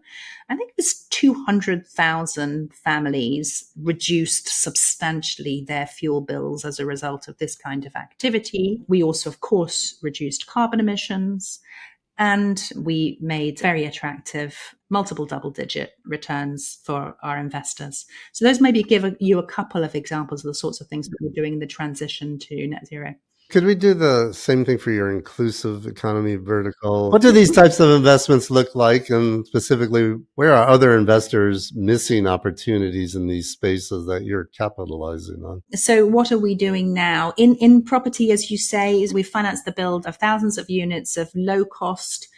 I think it was 200,000 families reduced substantially their fuel bills as a result of this kind of activity. We also, of course, reduced carbon emissions. And we made very attractive multiple double-digit returns for our investors. So those maybe give you a couple of examples of the sorts of things that we're doing in the transition to net zero. Could we do the same thing for your inclusive economy vertical? What do these types of investments look like? And specifically, where are other investors missing opportunities in these spaces that you're capitalizing on? So what are we doing now? In property, as you say, is we finance the build of thousands of units of low cost,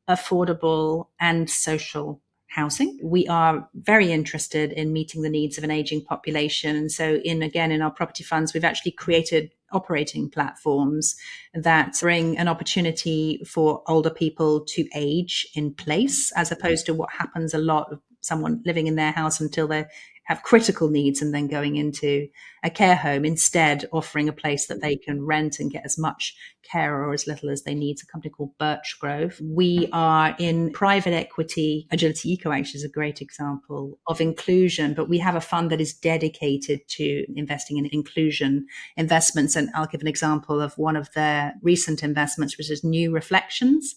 affordable and social housing. We are very interested in meeting the needs of an aging population. And so in our property funds, we've actually created operating platforms that bring an opportunity for older people to age in place, as opposed to what happens a lot of someone living in their house until they have critical needs and then going into a care home, instead offering a place that they can rent and get as much care or as little as they need. It's a company called Birchgrove. We are in private equity. Agility Eco actually is a great example of inclusion, but we have a fund that is dedicated to investing in inclusion investments. And I'll give an example of one of their recent investments, which is New Reflections.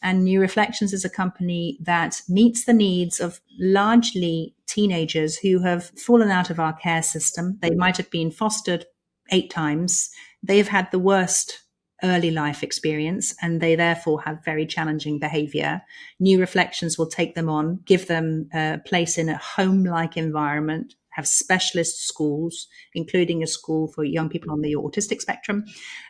And New Reflections is a company that meets the needs of largely teenagers who have fallen out of our care system. They might have been fostered 8 times. They've had the worst early life experience, and they therefore have very challenging behavior. New Reflections will take them on, give them a place in a home-like environment, have specialist schools, including a school for young people on the autistic spectrum,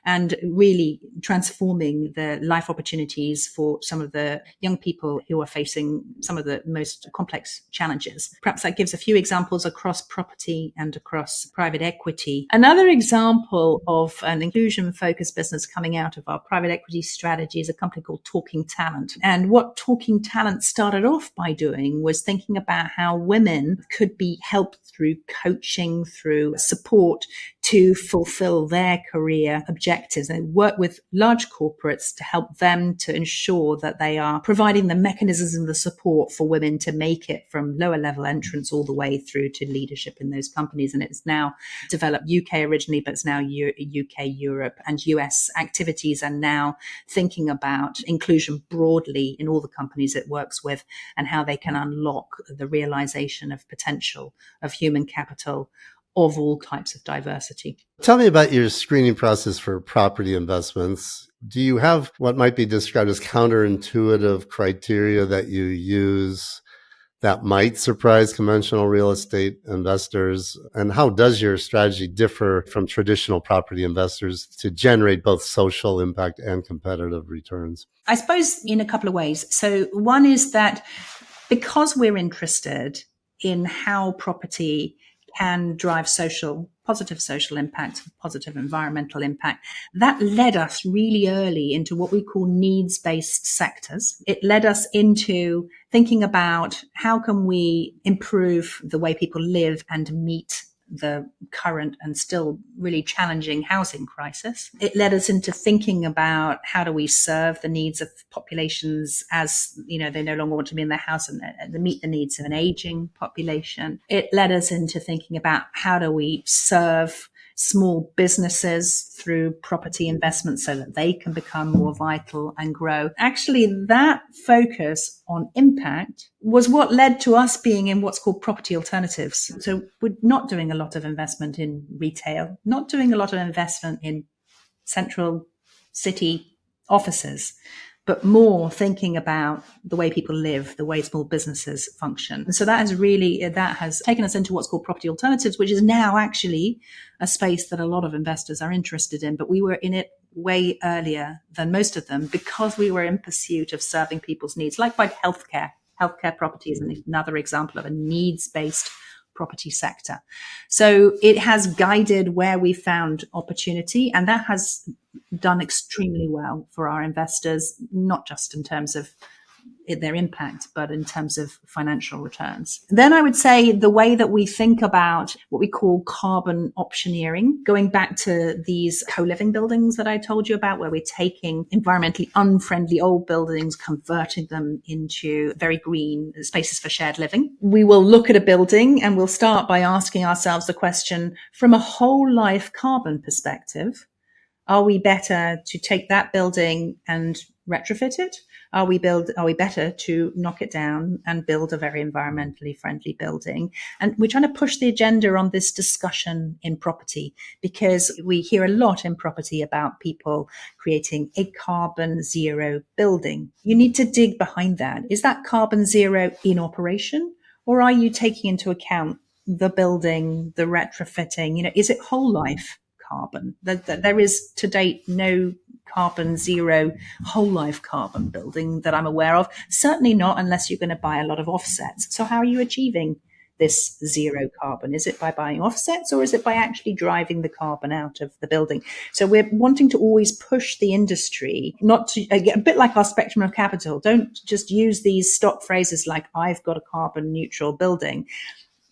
and really transforming the life opportunities for some of the young people who are facing some of the most complex challenges. Perhaps that gives a few examples across property and across private equity. Another example of an inclusion-focused business coming out of our private equity strategy is a company called Talking Talent. And what Talking Talent started off by doing was thinking about how women could be helped through coaching, through support to fulfill their career objectives. They work with large corporates to help them to ensure that they are providing the mechanisms and the support for women to make it from lower level entrance all the way through to leadership in those companies. And it's now developed UK originally, but it's now UK, Europe and US activities, and now thinking about inclusion broadly in all the companies it works with and how they can unlock the realization of potential of human capital of all types of diversity. Tell me about your screening process for property investments. Do you have what might be described as counterintuitive criteria that you use that might surprise conventional real estate investors? And how does your strategy differ from traditional property investors to generate both social impact and competitive returns? I suppose in a couple of ways. So one is that because we're interested in how property can drive social positive social impact, positive environmental impact. That led us really early into what we call needs-based sectors. It led us into thinking about how can we improve the way people live and meet the current and still really challenging housing crisis. It led us into thinking about how do we serve the needs of populations as, they no longer want to be in their house and meet the needs of an aging population. It led us into thinking about how do we serve small businesses through property investment so that they can become more vital and grow. Actually, that focus on impact was what led to us being in what's called property alternatives. So we're not doing a lot of investment in retail, not doing a lot of investment in central city offices, but more thinking about the way people live, the way small businesses function. And so that has taken us into what's called property alternatives, which is now actually a space that a lot of investors are interested in. But we were in it way earlier than most of them because we were in pursuit of serving people's needs, like by healthcare. Healthcare property is another example of a needs-based property sector. So it has guided where we found opportunity, and that has done extremely well for our investors, not just in terms of their impact, but in terms of financial returns. Then I would say the way that we think about what we call carbon optioneering, going back to these co-living buildings that I told you about, where we're taking environmentally unfriendly old buildings, converting them into very green spaces for shared living. We will look at a building and we'll start by asking ourselves the question, from a whole life carbon perspective, are we better to take that building and retrofit it? Are we better to knock it down and build a very environmentally friendly building? And we're trying to push the agenda on this discussion in property, because we hear a lot in property about people creating a carbon zero building. You need to dig behind that. Is that carbon zero in operation, or are you taking into account the building, the retrofitting? Is it whole life carbon? There is to date no carbon zero whole life carbon building that I'm aware of. Certainly not unless you're going to buy a lot of offsets. So how are you achieving this zero carbon? Is it by buying offsets, or is it by actually driving the carbon out of the building? So we're wanting to always push the industry, not to, a bit like our spectrum of capital. Don't just use these stock phrases like I've got a carbon neutral building.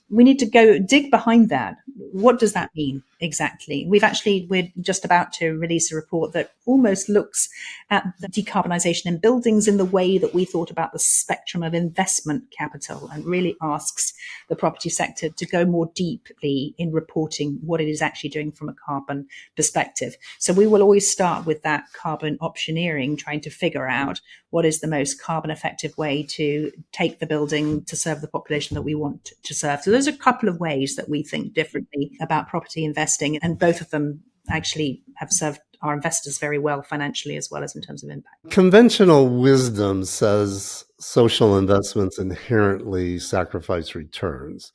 We need to go dig behind that. What does that mean exactly? We're just about to release a report that almost looks at the decarbonisation in buildings in the way that we thought about the spectrum of investment capital, and really asks the property sector to go more deeply in reporting what it is actually doing from a carbon perspective. So we will always start with that carbon optioneering, trying to figure out what is the most carbon effective way to take the building to serve the population that we want to serve. So there's a couple of ways that we think differently about property investing, and both of them actually have served our investors very well financially as well as in terms of impact. Conventional wisdom says social investments inherently sacrifice returns.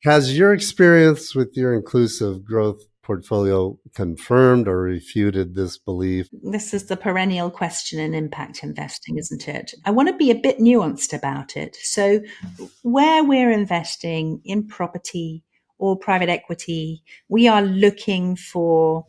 Has your experience with your inclusive growth portfolio confirmed or refuted this belief? This is the perennial question in impact investing, isn't it? I want to be a bit nuanced about it. So where we're investing in property or private equity, we are looking for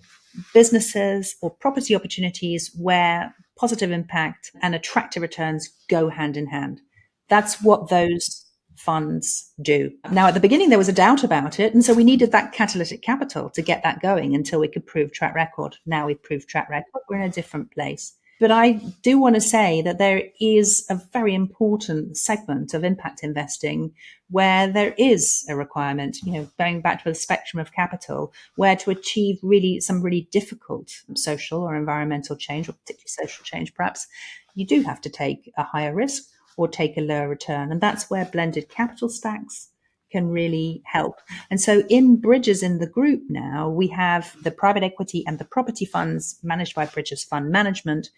businesses or property opportunities where positive impact and attractive returns go hand in hand. That's what those funds do. Now, at the beginning, there was a doubt about it. And so we needed that catalytic capital to get that going until we could prove track record. Now we've proved track record. We're in a different place. But I do want to say that there is a very important segment of impact investing where there is a requirement, going back to the spectrum of capital, where to achieve some really difficult social or environmental change, or particularly social change, perhaps, you do have to take a higher risk or take a lower return. And that's where blended capital stacks can really help. And so in Bridges in the group now, we have the private equity and the property funds managed by Bridges Fund Management,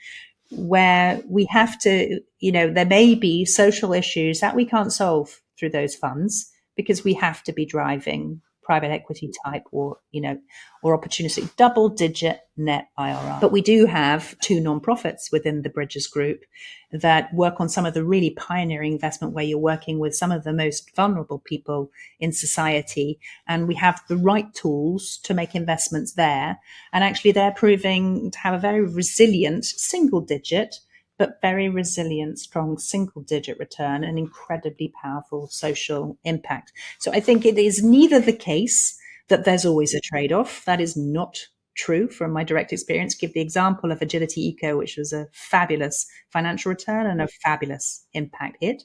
where we have to, there may be social issues that we can't solve through those funds because we have to be driving private equity type or opportunistic double-digit net IRR. But we do have two nonprofits within the Bridges Group that work on some of the really pioneering investment where you're working with some of the most vulnerable people in society. And we have the right tools to make investments there. And actually, they're proving to have a very resilient single-digit, but very resilient, strong single-digit return and incredibly powerful social impact. So I think it is neither the case that there's always a trade-off. That is not true from my direct experience. Give the example of Agility Eco, which was a fabulous financial return and a fabulous impact hit.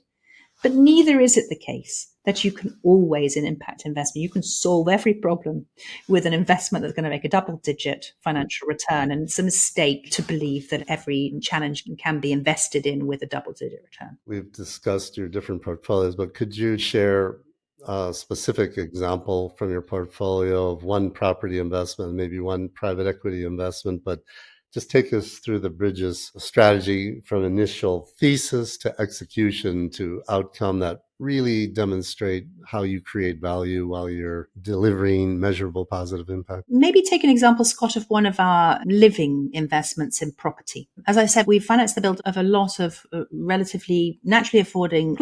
But neither is it the case that you can always, in impact investment, you can solve every problem with an investment that's going to make a double-digit financial return. And it's a mistake to believe that every challenge can be invested in with a double-digit return. We've discussed your different portfolios, but could you share a specific example from your portfolio of one property investment, maybe one private equity investment, but just take us through the Bridges strategy from initial thesis to execution to outcome that really demonstrate how you create value while you're delivering measurable positive impact. Maybe take an example, Scott, of one of our living investments in property. As I said, we financed the build of a lot of relatively naturally affording.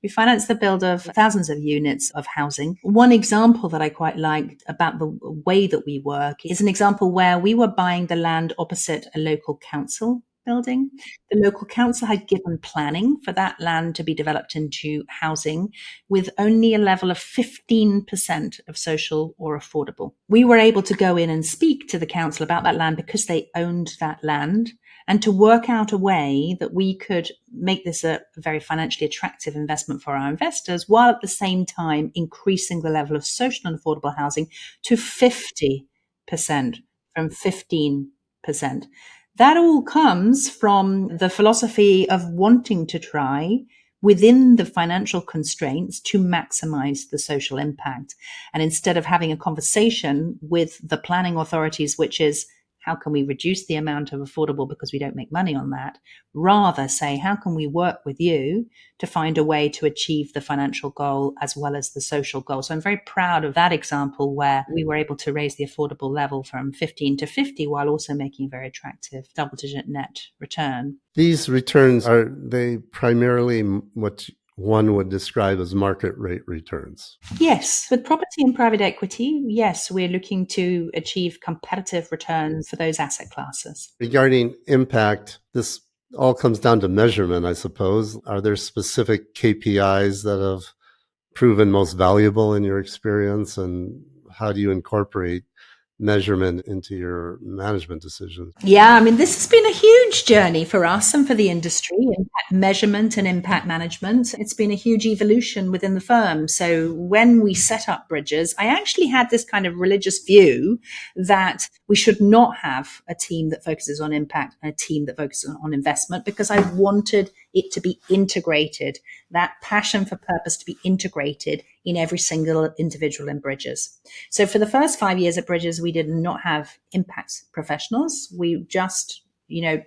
We financed the build of thousands of units of housing. One example that I quite liked about the way that we work is an example where we were buying the land opposite a local council building. The local council had given planning for that land to be developed into housing with only a level of 15% of social or affordable. We were able to go in and speak to the council about that land because they owned that land and to work out a way that we could make this a very financially attractive investment for our investors while at the same time increasing the level of social and affordable housing to 50% from 15%. That all comes from the philosophy of wanting to try within the financial constraints to maximize the social impact. And instead of having a conversation with the planning authorities, which is, how can we reduce the amount of affordable because we don't make money on that? Rather say, how can we work with you to find a way to achieve the financial goal as well as the social goal? So I'm very proud of that example where we were able to raise the affordable level from 15 to 50 while also making a very attractive double-digit net return. These returns, are they primarily what one would describe as market rate returns? Yes. With property and private equity, yes, we're looking to achieve competitive returns for those asset classes. Regarding impact, this all comes down to measurement, I suppose. Are there specific KPIs that have proven most valuable in your experience, and how do you incorporate measurement into your management decisions? Yeah, I mean, this has been a huge journey for us and for the industry, impact measurement and impact management. It's been a huge evolution within the firm. So when we set up Bridges, I actually had this kind of religious view that we should not have a team that focuses on impact and a team that focuses on investment, because I wanted it to be integrated, that passion for purpose to be integrated in every single individual in Bridges. So for the first 5 years at Bridges, we did not have impact professionals. We just,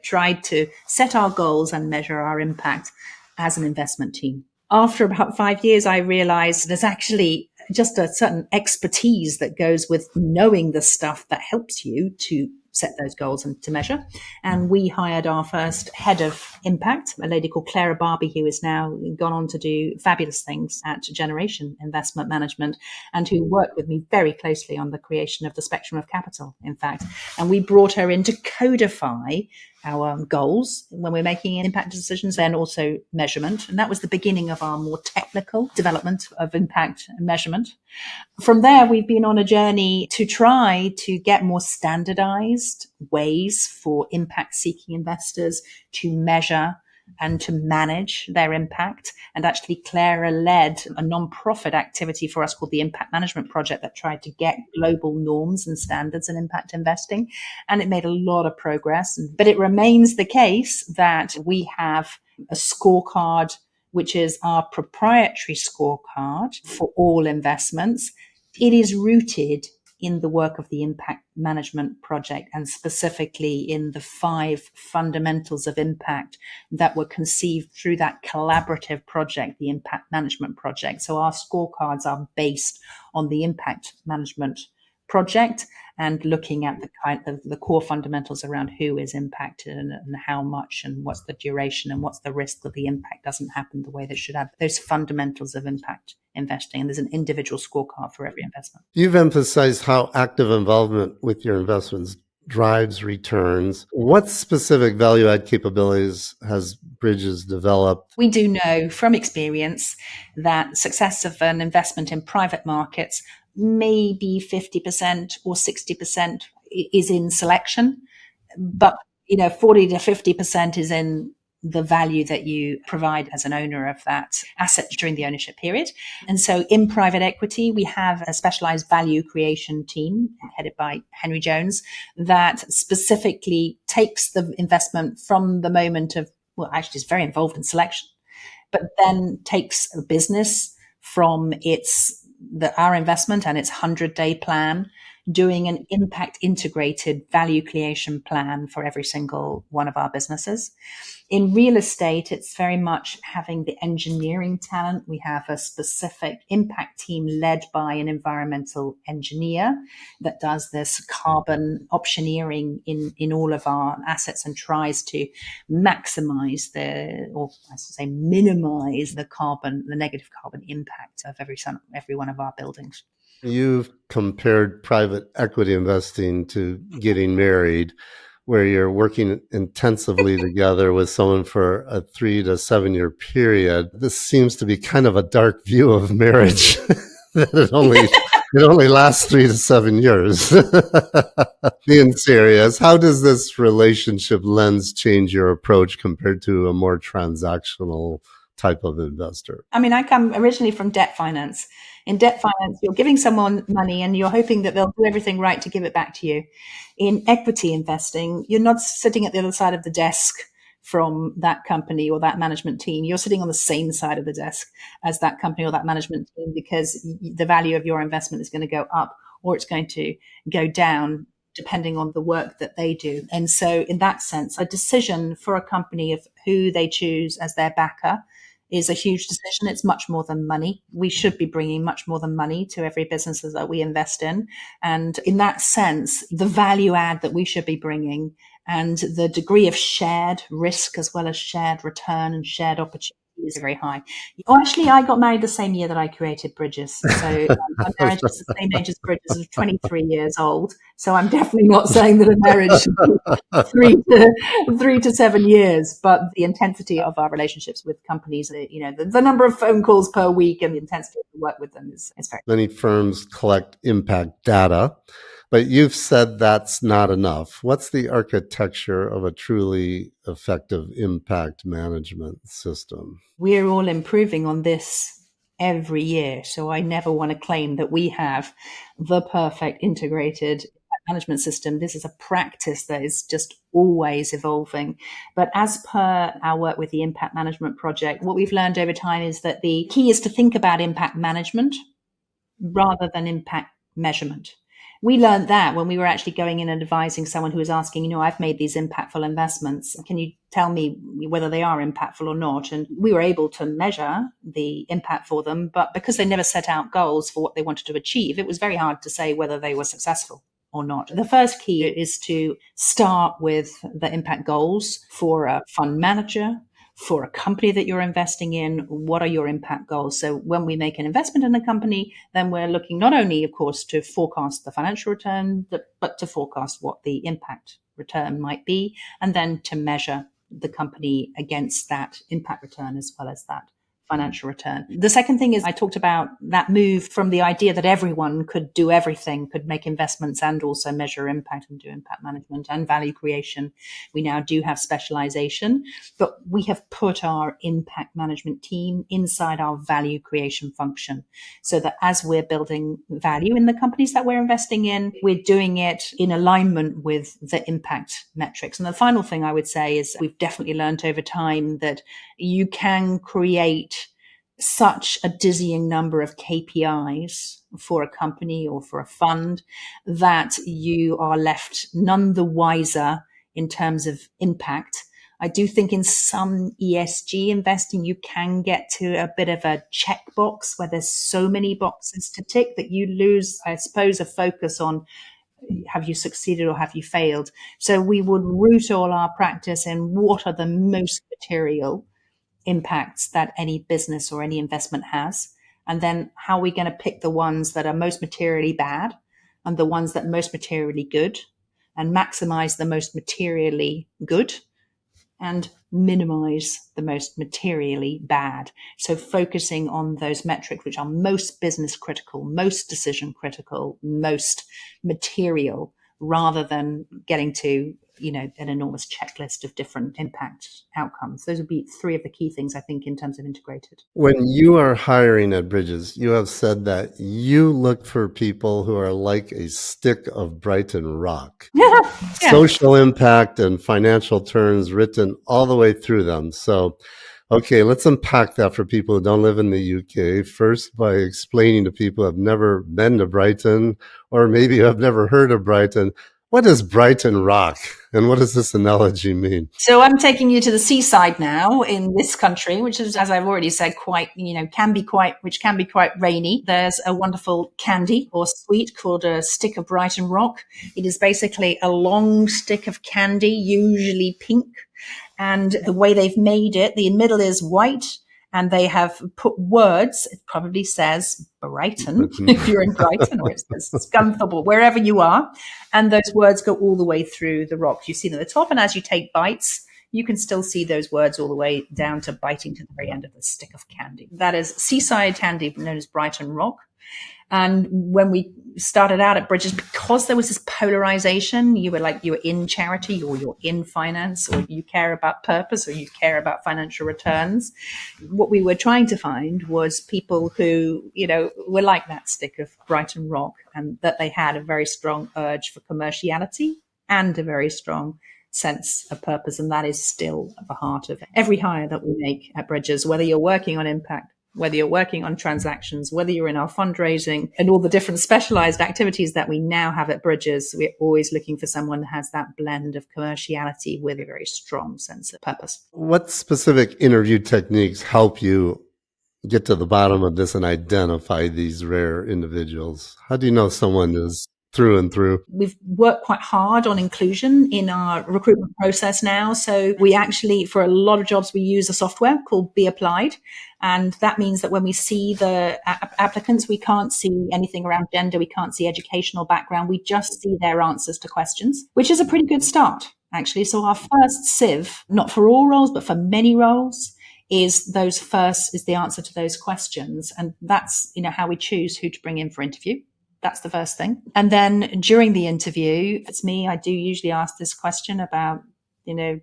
tried to set our goals and measure our impact as an investment team. After about 5 years, I realized there's actually just a certain expertise that goes with knowing the stuff that helps you to set those goals and to measure. And we hired our first head of impact, a lady called Clara Barbie, who is now gone on to do fabulous things at Generation Investment Management, and who worked with me very closely on the creation of the spectrum of capital, in fact. And we brought her in to codify our goals when we're making impact decisions, and also measurement. And that was the beginning of our more technical development of impact and measurement. From there, we've been on a journey to try to get more standardized ways for impact-seeking investors to measure and to manage their impact. And actually, Clara led a non-profit activity for us called the Impact Management Project that tried to get global norms and standards in impact investing. And it made a lot of progress. But it remains the case that we have a scorecard, which is our proprietary scorecard for all investments. It is rooted in the work of the impact management project, and specifically in the 5 fundamentals of impact that were conceived through that collaborative project, the impact management project. So our scorecards are based on the impact management project and looking at the kind of the core fundamentals around who is impacted and how much and what's the duration and what's the risk that the impact doesn't happen the way that it should have. Those fundamentals of impact investing, and there's an individual scorecard for every investment. You've emphasized how active involvement with your investments drives returns. What specific value add capabilities has Bridges developed? We do know from experience that success of an investment in private markets, maybe 50% or 60% is in selection, but 40 to 50% is in the value that you provide as an owner of that asset during the ownership period. And so in private equity, we have a specialized value creation team headed by Henry Jones that specifically takes the investment from the moment of, well, actually is very involved in selection, but then takes a business from our investment and its 100-day plan, doing an impact integrated value creation plan for every single one of our businesses. In real estate, it's very much having the engineering talent. We have a specific impact team led by an environmental engineer that does this carbon optioneering in all of our assets and tries to maximize minimize the negative carbon impact of every one of our buildings. You've compared private equity investing to getting married, where you're working intensively together with someone for a 3 to 7 year period. This seems to be kind of a dark view of marriage that it only lasts 3 to 7 years. Being serious, how does this relationship lens change your approach compared to a more transactional type of investor? I mean, I come originally from debt finance. In debt finance, you're giving someone money and you're hoping that they'll do everything right to give it back to you. In equity investing, you're not sitting at the other side of the desk from that company or that management team. You're sitting on the same side of the desk as that company or that management team, because the value of your investment is going to go up or it's going to go down depending on the work that they do. And so in that sense, a decision for a company of who they choose as their backer is a huge decision. It's much more than money. We should be bringing much more than money to every business that we invest in. And in that sense, the value add that we should be bringing and the degree of shared risk as well as shared return and shared opportunity is very high. Oh, actually, I got married the same year that I created Bridges. So my marriage is the same age as Bridges, is 23 years old. So I'm definitely not saying that a marriage should be 3 to 7 years, but the intensity of our relationships with companies, the number of phone calls per week and the intensity of the work with them is very. Many firms collect impact data, but you've said that's not enough. What's the architecture of a truly effective impact management system? We're all improving on this every year. So I never want to claim that we have the perfect integrated management system. This is a practice that is just always evolving. But as per our work with the Impact Management Project, what we've learned over time is that the key is to think about impact management rather than impact measurement. We learned that when we were actually going in and advising someone who was asking, I've made these impactful investments. Can you tell me whether they are impactful or not? And we were able to measure the impact for them, but because they never set out goals for what they wanted to achieve, it was very hard to say whether they were successful or not. The first key is to start with the impact goals for a fund manager, for a company that you're investing in. What are your impact goals? So when we make an investment in a company, then we're looking not only, of course, to forecast the financial return, but to forecast what the impact return might be, and then to measure the company against that impact return as well as that financial return. The second thing is I talked about that move from the idea that everyone could do everything, could make investments and also measure impact and do impact management and value creation. We now do have specialization, but we have put our impact management team inside our value creation function so that as we're building value in the companies that we're investing in, we're doing it in alignment with the impact metrics. And the final thing I would say is we've definitely learned over time that you can create such a dizzying number of KPIs for a company or for a fund that you are left none the wiser in terms of impact. I do think in some ESG investing, you can get to a bit of a checkbox where there's so many boxes to tick that you lose, I suppose, a focus on have you succeeded or have you failed? So we would root all our practice in what are the most material impacts that any business or any investment has. And then how are we going to pick the ones that are most materially bad and the ones that are most materially good and maximize the most materially good and minimize the most materially bad. So focusing on those metrics which are most business critical, most decision critical, most material, rather than getting to, an enormous checklist of different impact outcomes. Those would be three of the key things, I think, in terms of integrated. When you are hiring at Bridges, you have said that you look for people who are like a stick of Brighton Rock. Yeah. Social impact and financial turns written all the way through them. So, okay, let's unpack that for people who don't live in the UK. First, by explaining to people who have never been to Brighton or maybe have never heard of Brighton, what is Brighton Rock and what does this analogy mean? So I'm taking you to the seaside now in this country, which is, as I've already said, can be quite rainy. There's a wonderful candy or sweet called a stick of Brighton Rock. It is basically a long stick of candy, usually pink. And the way they've made it, the middle is white. And they have put words, it probably says Brighton, if you're in Brighton, or it says Scunthorpe, wherever you are. And those words go all the way through the rock. You see them at the top, and as you take bites, you can still see those words all the way down to biting to the very end of the stick of candy. That is seaside candy known as Brighton Rock. And when we started out at Bridges, because there was this polarization, you were in charity or you're in finance or you care about purpose or you care about financial returns. What we were trying to find was people who, were like that stick of Brighton Rock and that they had a very strong urge for commerciality and a very strong sense of purpose. And that is still at the heart of every hire that we make at Bridges, whether you're working on impact, whether you're working on transactions, whether you're in our fundraising and all the different specialized activities that we now have at Bridges, we're always looking for someone that has that blend of commerciality with a very strong sense of purpose. What specific interview techniques help you get to the bottom of this and identify these rare individuals? How do you know someone is through and through? We've worked quite hard on inclusion in our recruitment process now. So we actually, for a lot of jobs, we use a software called Be Applied. And that means that when we see the applicants, we can't see anything around gender. We can't see educational background. We just see their answers to questions, which is a pretty good start, actually. So our first sieve, not for all roles, but for many roles, is the answer to those questions. And that's, how we choose who to bring in for interview. That's the first thing. And then during the interview, if it's me, I do usually ask this question about,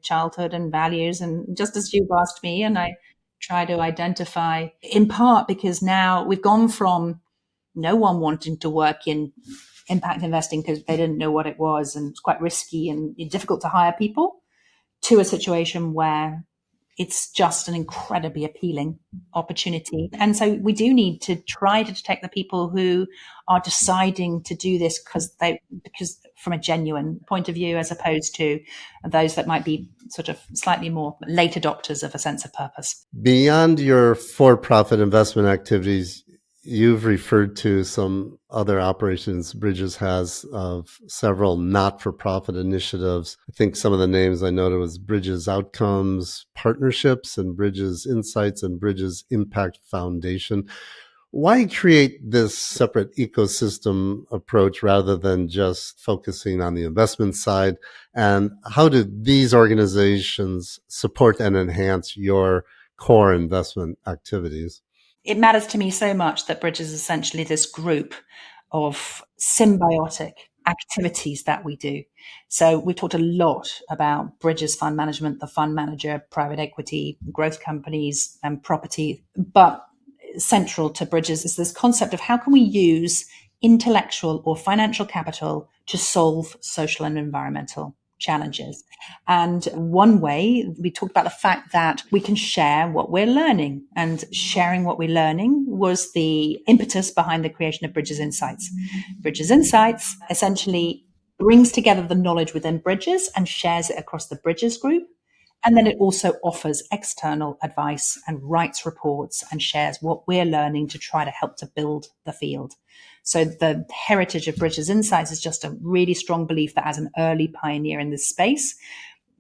childhood and values. And just as you've asked me, and I try to identify, in part because now we've gone from no one wanting to work in impact investing because they didn't know what it was and it's quite risky and difficult to hire people, to a situation where it's just an incredibly appealing opportunity. And so we do need to try to detect the people who are deciding to do this because from a genuine point of view, as opposed to those that might be sort of slightly more late adopters of a sense of purpose. Beyond your for-profit investment activities, you've referred to some other operations Bridges has of several not-for-profit initiatives. I think some of the names I noted was Bridges Outcomes Partnerships and Bridges Insights and Bridges Impact Foundation. Why create this separate ecosystem approach rather than just focusing on the investment side? And how do these organizations support and enhance your core investment activities? It matters to me so much that Bridges is essentially this group of symbiotic activities that we do. So we talked a lot about Bridges fund management, the fund manager, private equity, growth companies, and property. But central to Bridges is this concept of how can we use intellectual or financial capital to solve social and environmental challenges. And one way we talked about the fact that we can share what we're learning, and sharing what we're learning was the impetus behind the creation of Bridges Insights. Bridges Insights essentially brings together the knowledge within Bridges and shares it across the Bridges group. And then it also offers external advice and writes reports and shares what we're learning to try to help to build the field. So the heritage of Bridges Insights is just a really strong belief that as an early pioneer in this space,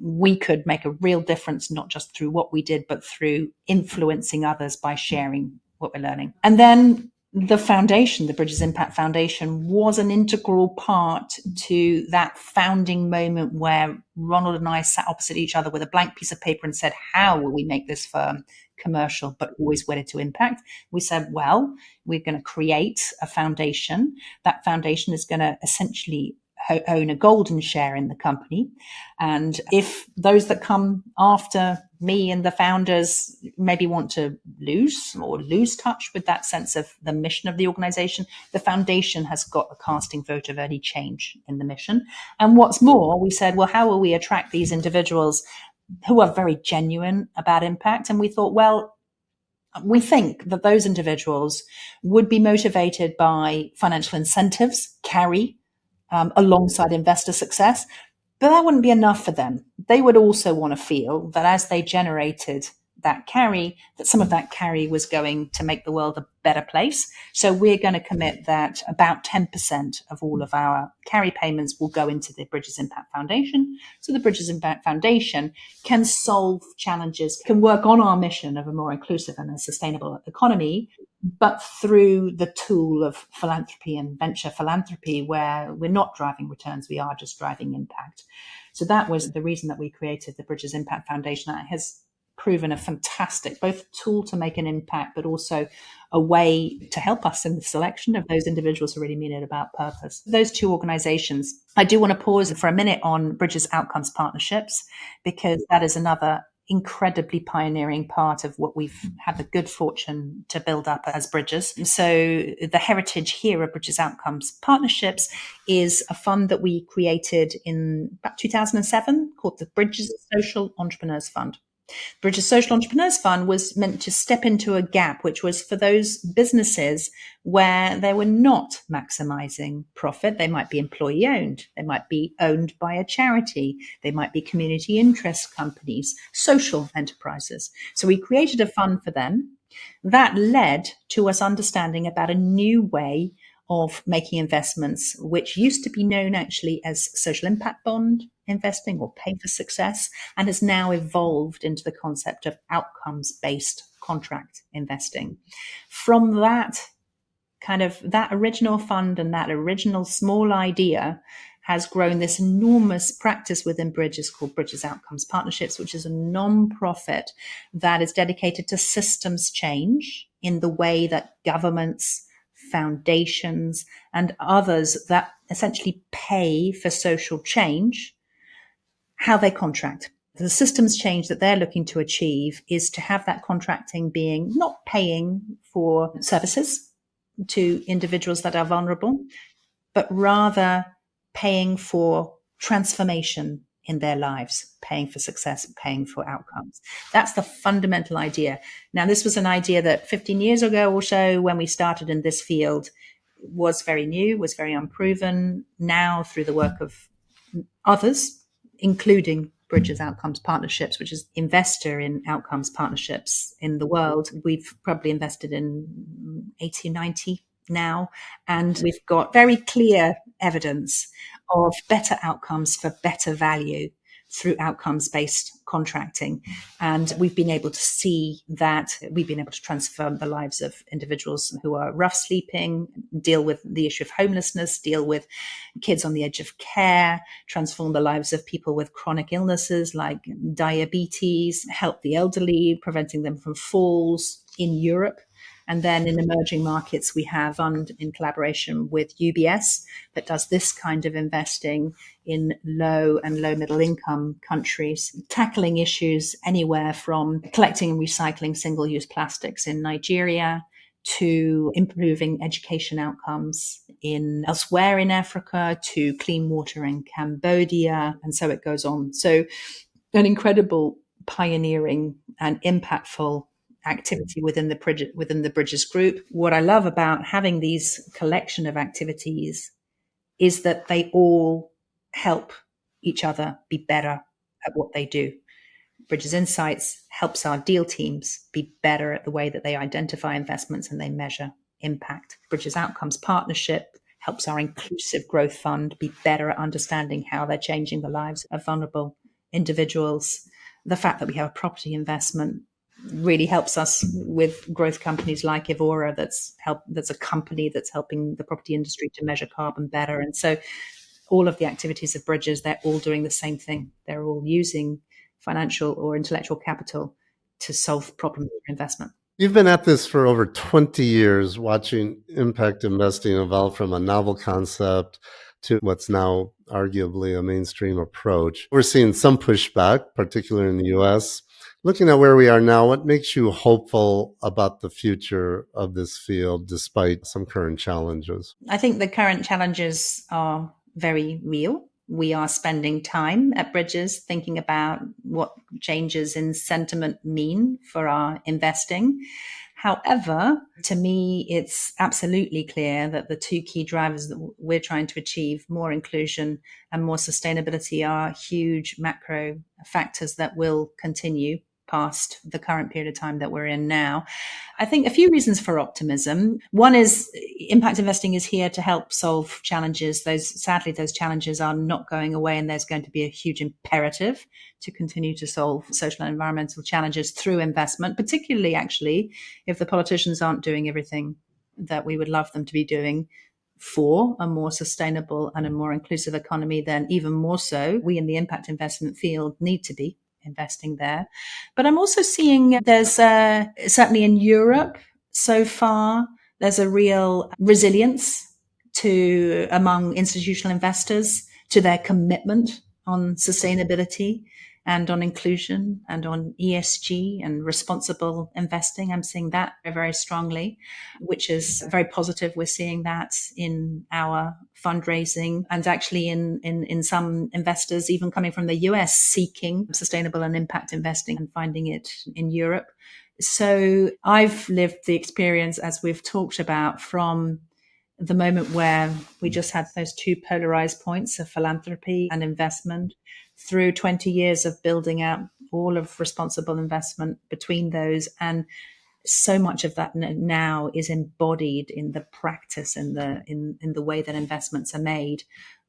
we could make a real difference, not just through what we did, but through influencing others by sharing what we're learning. And then the foundation, the Bridges Impact Foundation, was an integral part to that founding moment where Ronald and I sat opposite each other with a blank piece of paper and said, how will we make this firm commercial, but always wedded to impact? We said, well, we're going to create a foundation. That foundation is going to essentially own a golden share in the company. And if those that come after me and the founders maybe want to lose touch with that sense of the mission of the organization, the foundation has got a casting vote of any change in the mission. And what's more, we said, well, how will we attract these individuals who are very genuine about impact? And we thought, well, we think that those individuals would be motivated by financial incentives, carry, alongside investor success. But that wouldn't be enough for them. They would also want to feel that as they generated that carry, that some of that carry was going to make the world a better place. So we're going to commit that about 10% of all of our carry payments will go into the Bridges Impact Foundation. So the Bridges Impact Foundation can solve challenges, can work on our mission of a more inclusive and a sustainable economy, but through the tool of philanthropy and venture philanthropy, where we're not driving returns, we are just driving impact. So that was the reason that we created the Bridges Impact Foundation. That has proven a fantastic both tool to make an impact, but also a way to help us in the selection of those individuals who really mean it about purpose. Those two organizations. I do want to pause for a minute on Bridges Outcomes Partnerships, because that is another incredibly pioneering part of what we've had the good fortune to build up as Bridges. So the heritage here of Bridges Outcomes Partnerships is a fund that we created in about 2007 called the Bridges Social Entrepreneurs Fund. Bridges Social Entrepreneurs Fund was meant to step into a gap, which was for those businesses where they were not maximizing profit. They might be employee owned. They might be owned by a charity. They might be community interest companies, social enterprises. So we created a fund for them. That led to us understanding about a new way of making investments, which used to be known actually as social impact bond investing or pay for success, and has now evolved into the concept of outcomes-based contract investing. From that that original fund and that original small idea has grown this enormous practice within Bridges called Bridges Outcomes Partnerships, which is a non-profit that is dedicated to systems change in the way that governments, foundations, and others that essentially pay for social change, how they contract. The systems change that they're looking to achieve is to have that contracting being not paying for services to individuals that are vulnerable, but rather paying for transformation in their lives, paying for success, paying for outcomes. That's the fundamental idea. Now, this was an idea that 15 years ago or so, when we started in this field, was very new, was very unproven. Now, through the work of others, including Bridges Outcomes Partnerships, which is investor in outcomes partnerships in the world, we've probably invested in 80, 90 now, and we've got very clear evidence of better outcomes for better value through outcomes-based contracting. And we've been able to see that we've been able to transform the lives of individuals who are rough sleeping, deal with the issue of homelessness, deal with kids on the edge of care, transform the lives of people with chronic illnesses like diabetes, help the elderly, preventing them from falls in Europe. And then in emerging markets, we have a fund in collaboration with UBS that does this kind of investing in low and low middle income countries, tackling issues anywhere from collecting and recycling single-use plastics in Nigeria to improving education outcomes in elsewhere in Africa, to clean water in Cambodia, and so it goes on. So an incredible pioneering and impactful activity within the Bridges group. What I love about having these collection of activities is that they all help each other be better at what they do. Bridges Insights helps our deal teams be better at the way that they identify investments and they measure impact. Bridges Outcomes Partnership helps our Inclusive Growth Fund be better at understanding how they're changing the lives of vulnerable individuals. The fact that we have a property investment really helps us with growth companies like Evora, that's a company that's helping the property industry to measure carbon better. And so all of the activities of Bridges, they're all doing the same thing. They're all using financial or intellectual capital to solve problems for investment. You've been at this for over 20 years, watching impact investing evolve from a novel concept to what's now arguably a mainstream approach. We're seeing some pushback, particularly in the US. Looking at where we are now, what makes you hopeful about the future of this field despite some current challenges? I think the current challenges are very real. We are spending time at Bridges thinking about what changes in sentiment mean for our investing. However, to me, it's absolutely clear that the two key drivers that we're trying to achieve, more inclusion and more sustainability, are huge macro factors that will continue past the current period of time that we're in now. I think a few reasons for optimism. One is impact investing is here to help solve challenges. Sadly, those challenges are not going away, and there's going to be a huge imperative to continue to solve social and environmental challenges through investment, particularly actually if the politicians aren't doing everything that we would love them to be doing for a more sustainable and a more inclusive economy. Then even more so, we in the impact investment field need to be investing there. But I'm also seeing there's certainly in Europe so far, there's a real resilience among institutional investors to their commitment on sustainability and on inclusion and on ESG and responsible investing. I'm seeing that very strongly, which is very positive. We're seeing that in our fundraising and actually in some investors, even coming from the US, seeking sustainable and impact investing and finding it in Europe. So I've lived the experience, as we've talked about, from the moment where we just had those two polarized points of philanthropy and investment, through 20 years of building out all of responsible investment between those. And so much of that now is embodied in the practice and in the way that investments are made.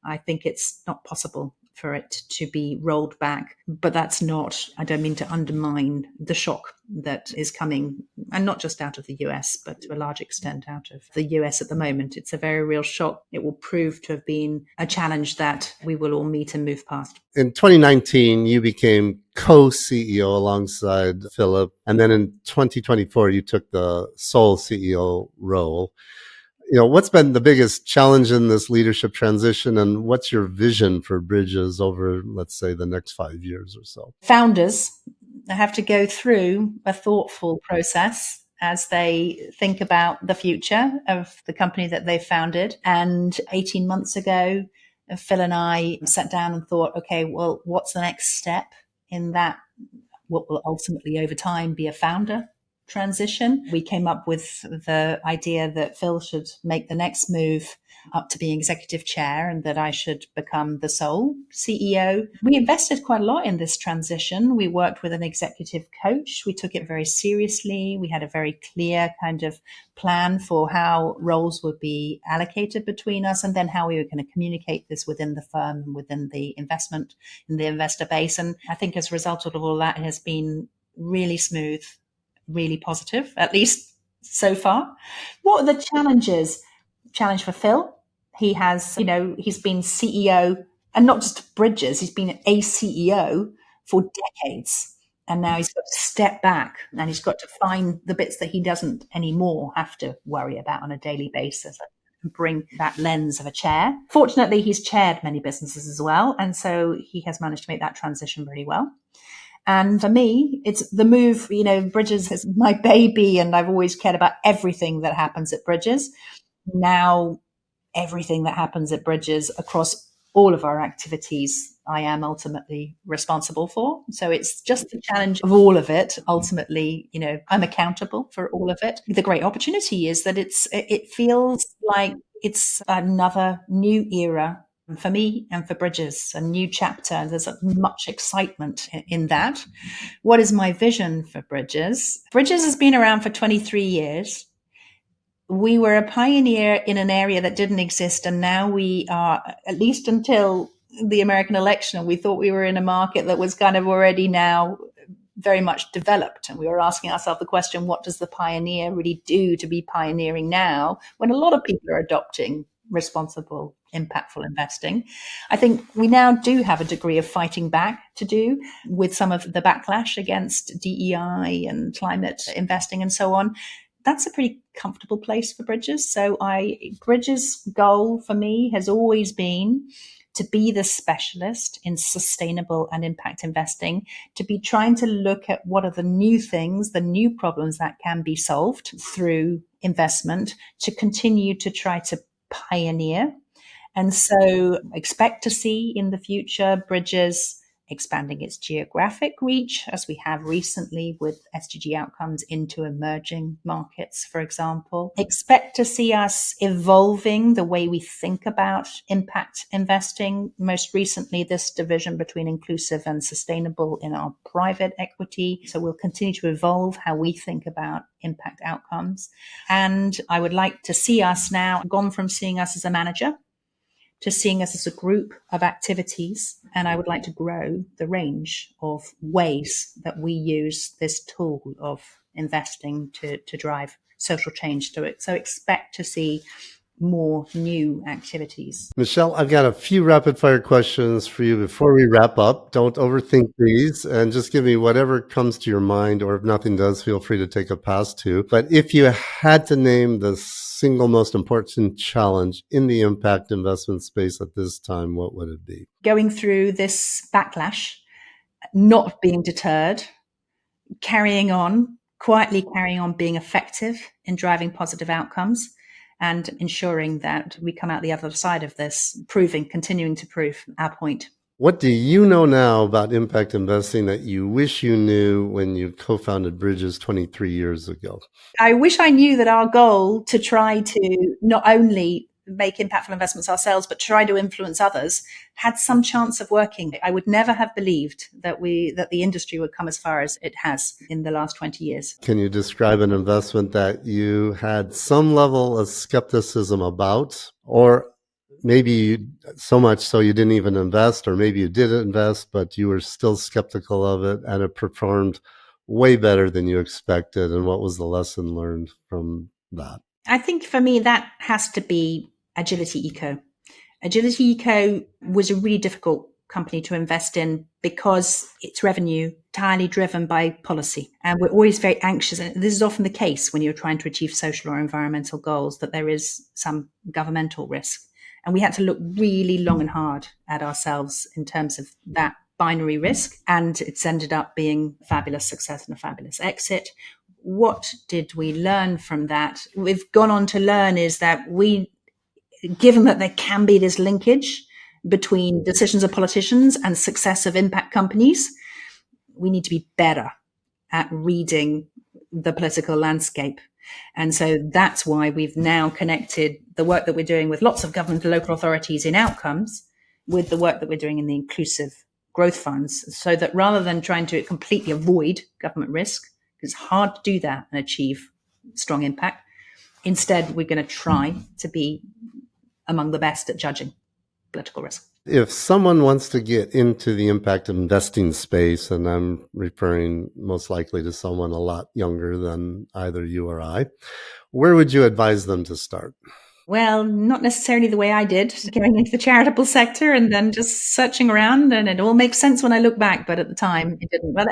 I think it's not possible for it to be rolled back. But that's not, I don't mean to undermine the shock that is coming, and not just out of the US, but to a large extent out of the US at the moment. It's a very real shock. It will prove to have been a challenge that we will all meet and move past. In 2019, you became co-CEO alongside Philip. And then in 2024, you took the sole CEO role. What's been the biggest challenge in this leadership transition, and what's your vision for Bridges over, let's say, the next 5 years or so? Founders have to go through a thoughtful process as they think about the future of the company that they've founded. And 18 months ago, Phil and I sat down and thought, okay, well, what's the next step in that, what will ultimately over time be a founder transition? We came up with the idea that Phil should make the next move up to being executive chair and that I should become the sole CEO. We invested quite a lot in this transition. We worked with an executive coach. We took it very seriously. We had a very clear kind of plan for how roles would be allocated between us, and then how we were going to communicate this within the firm and within the investment in the investor base. And I think as a result of all that, it has been really smooth, really positive, at least so far. What are the challenges? Challenge for Phil. He has, he's been CEO, and not just Bridges, he's been a CEO for decades. And now he's got to step back and he's got to find the bits that he doesn't anymore have to worry about on a daily basis and bring that lens of a chair. Fortunately, he's chaired many businesses as well. And so he has managed to make that transition really well. And for me, it's the move, Bridges is my baby, and I've always cared about everything that happens at Bridges. Now, everything that happens at Bridges across all of our activities, I am ultimately responsible for. So it's just the challenge of all of it. Ultimately, I'm accountable for all of it. The great opportunity is that it feels like it's another new era for me and for Bridges, a new chapter. There's much excitement in that. What is my vision for Bridges? Bridges has been around for 23 years. We were a pioneer in an area that didn't exist, and now we are, at least until the American election, we thought we were in a market that was kind of already now very much developed. And we were asking ourselves the question, what does the pioneer really do to be pioneering now when a lot of people are adopting responsible, impactful investing? I think we now do have a degree of fighting back to do with some of the backlash against DEI and climate investing and so on. That's a pretty comfortable place for Bridges. So Bridges' goal for me has always been to be the specialist in sustainable and impact investing, to be trying to look at what are the new things, the new problems that can be solved through investment, to continue to try to pioneer. And so expect to see in the future Bridges expanding its geographic reach, as we have recently with SDG outcomes into emerging markets, for example. Expect to see us evolving the way we think about impact investing. Most recently, this division between inclusive and sustainable in our private equity. So we'll continue to evolve how we think about impact outcomes. And I would like to see us now gone from seeing us as a manager to seeing us as a group of activities. And I would like to grow the range of ways that we use this tool of investing to drive social change to it. So expect to see more new activities. Michele, I've got a few rapid fire questions for you before we wrap up. Don't overthink these and just give me whatever comes to your mind, or if nothing does, feel free to take a pass too. But if you had to name the single most important challenge in the impact investment space at this time, what would it be? Going through this backlash, not being deterred, quietly carrying on being effective in driving positive outcomes, and ensuring that we come out the other side of this, continuing to prove our point. What do you know now about impact investing that you wish you knew when you co-founded Bridges 23 years ago? I wish I knew that our goal to try to not only make impactful investments ourselves, but try to influence others had some chance of working. I would never have believed that the industry would come as far as it has in the last 20 years. Can you describe an investment that you had some level of skepticism about, or maybe so much so you didn't even invest, or maybe you did invest, but you were still skeptical of it and it performed way better than you expected? And what was the lesson learned from that? I think for me, that has to be Agility Eco. Agility Eco was a really difficult company to invest in because its revenue entirely driven by policy. And we're always very anxious. And this is often the case when you're trying to achieve social or environmental goals, that there is some governmental risk. And we had to look really long and hard at ourselves in terms of that binary risk. And it's ended up being a fabulous success and a fabulous exit. What did we learn from that? We've gone on to learn is that given that there can be this linkage between decisions of politicians and success of impact companies, we need to be better at reading the political landscape. And so that's why we've now connected the work that we're doing with lots of government and local authorities in outcomes with the work that we're doing in the inclusive growth funds, so that rather than trying to completely avoid government risk, it's hard to do that and achieve strong impact, instead we're going to try to be among the best at judging political risk. If someone wants to get into the impact investing space, and I'm referring most likely to someone a lot younger than either you or I, where would you advise them to start? Well, not necessarily the way I did, going into the charitable sector and then just searching around, and it all makes sense when I look back, but at the time it didn't. But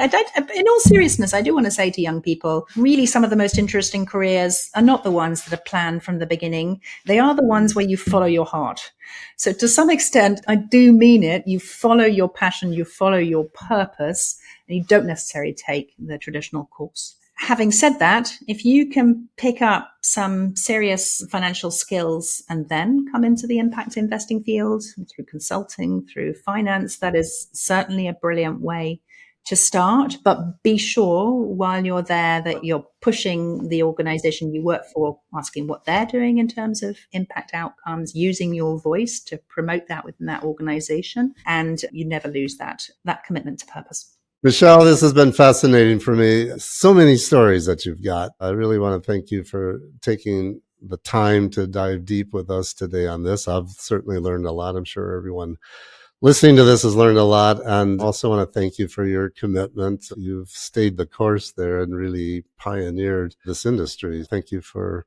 in all seriousness, I do want to say to young people, really some of the most interesting careers are not the ones that are planned from the beginning. They are the ones where you follow your heart. So to some extent, I do mean it. You follow your passion, you follow your purpose, and you don't necessarily take the traditional course. Having said that, if you can pick up some serious financial skills and then come into the impact investing field through consulting, through finance, that is certainly a brilliant way to start. But be sure while you're there that you're pushing the organization you work for, asking what they're doing in terms of impact outcomes, using your voice to promote that within that organization. And you never lose that commitment to purpose. Michele, this has been fascinating for me. So many stories that you've got. I really want to thank you for taking the time to dive deep with us today on this. I've certainly learned a lot. I'm sure everyone listening to this has learned a lot. And also want to thank you for your commitment. You've stayed the course there and really pioneered this industry. Thank you for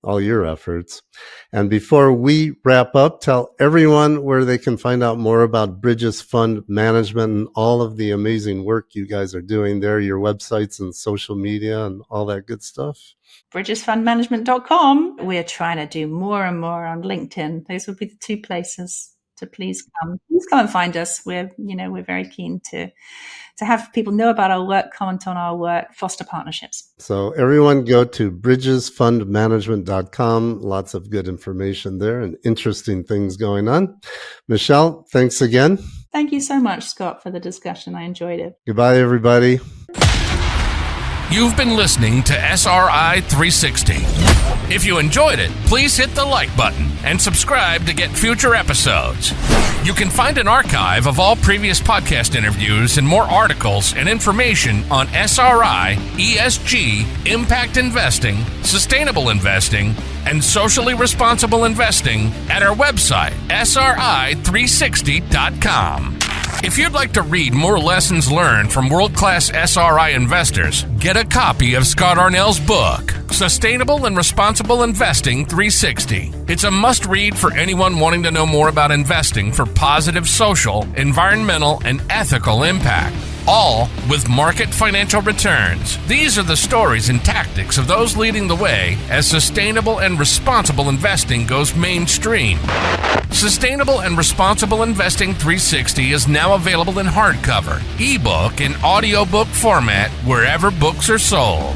all your efforts. And before we wrap up, tell everyone where they can find out more about Bridges Fund Management and all of the amazing work you guys are doing there, your websites and social media and all that good stuff. bridgesfundmanagement.com. We're trying to do more and more on LinkedIn. Those will be the two places to please come and find us. We're very keen to have people know about our work, comment on our work, foster partnerships. So everyone go to bridgesfundmanagement.com. Lots of good information there and interesting things going on. Michele, thanks again. Thank you so much, Scott, for the discussion. I enjoyed it. Goodbye, everybody. You've been listening to SRI 360. If you enjoyed it, please hit the like button and subscribe to get future episodes. You can find an archive of all previous podcast interviews and more articles and information on SRI, ESG, impact investing, sustainable investing, and socially responsible investing at our website, sri360.com. If you'd like to read more lessons learned from world-class SRI investors, get a copy of Scott Arnell's book, Sustainable and Responsible Investing 360. It's a must-read for anyone wanting to know more about investing for positive social, environmental, and ethical impact, all with market financial returns. These are the stories and tactics of those leading the way as sustainable and responsible investing goes mainstream. Sustainable and Responsible Investing 360 is now available in hardcover, ebook, and audiobook format wherever books are sold.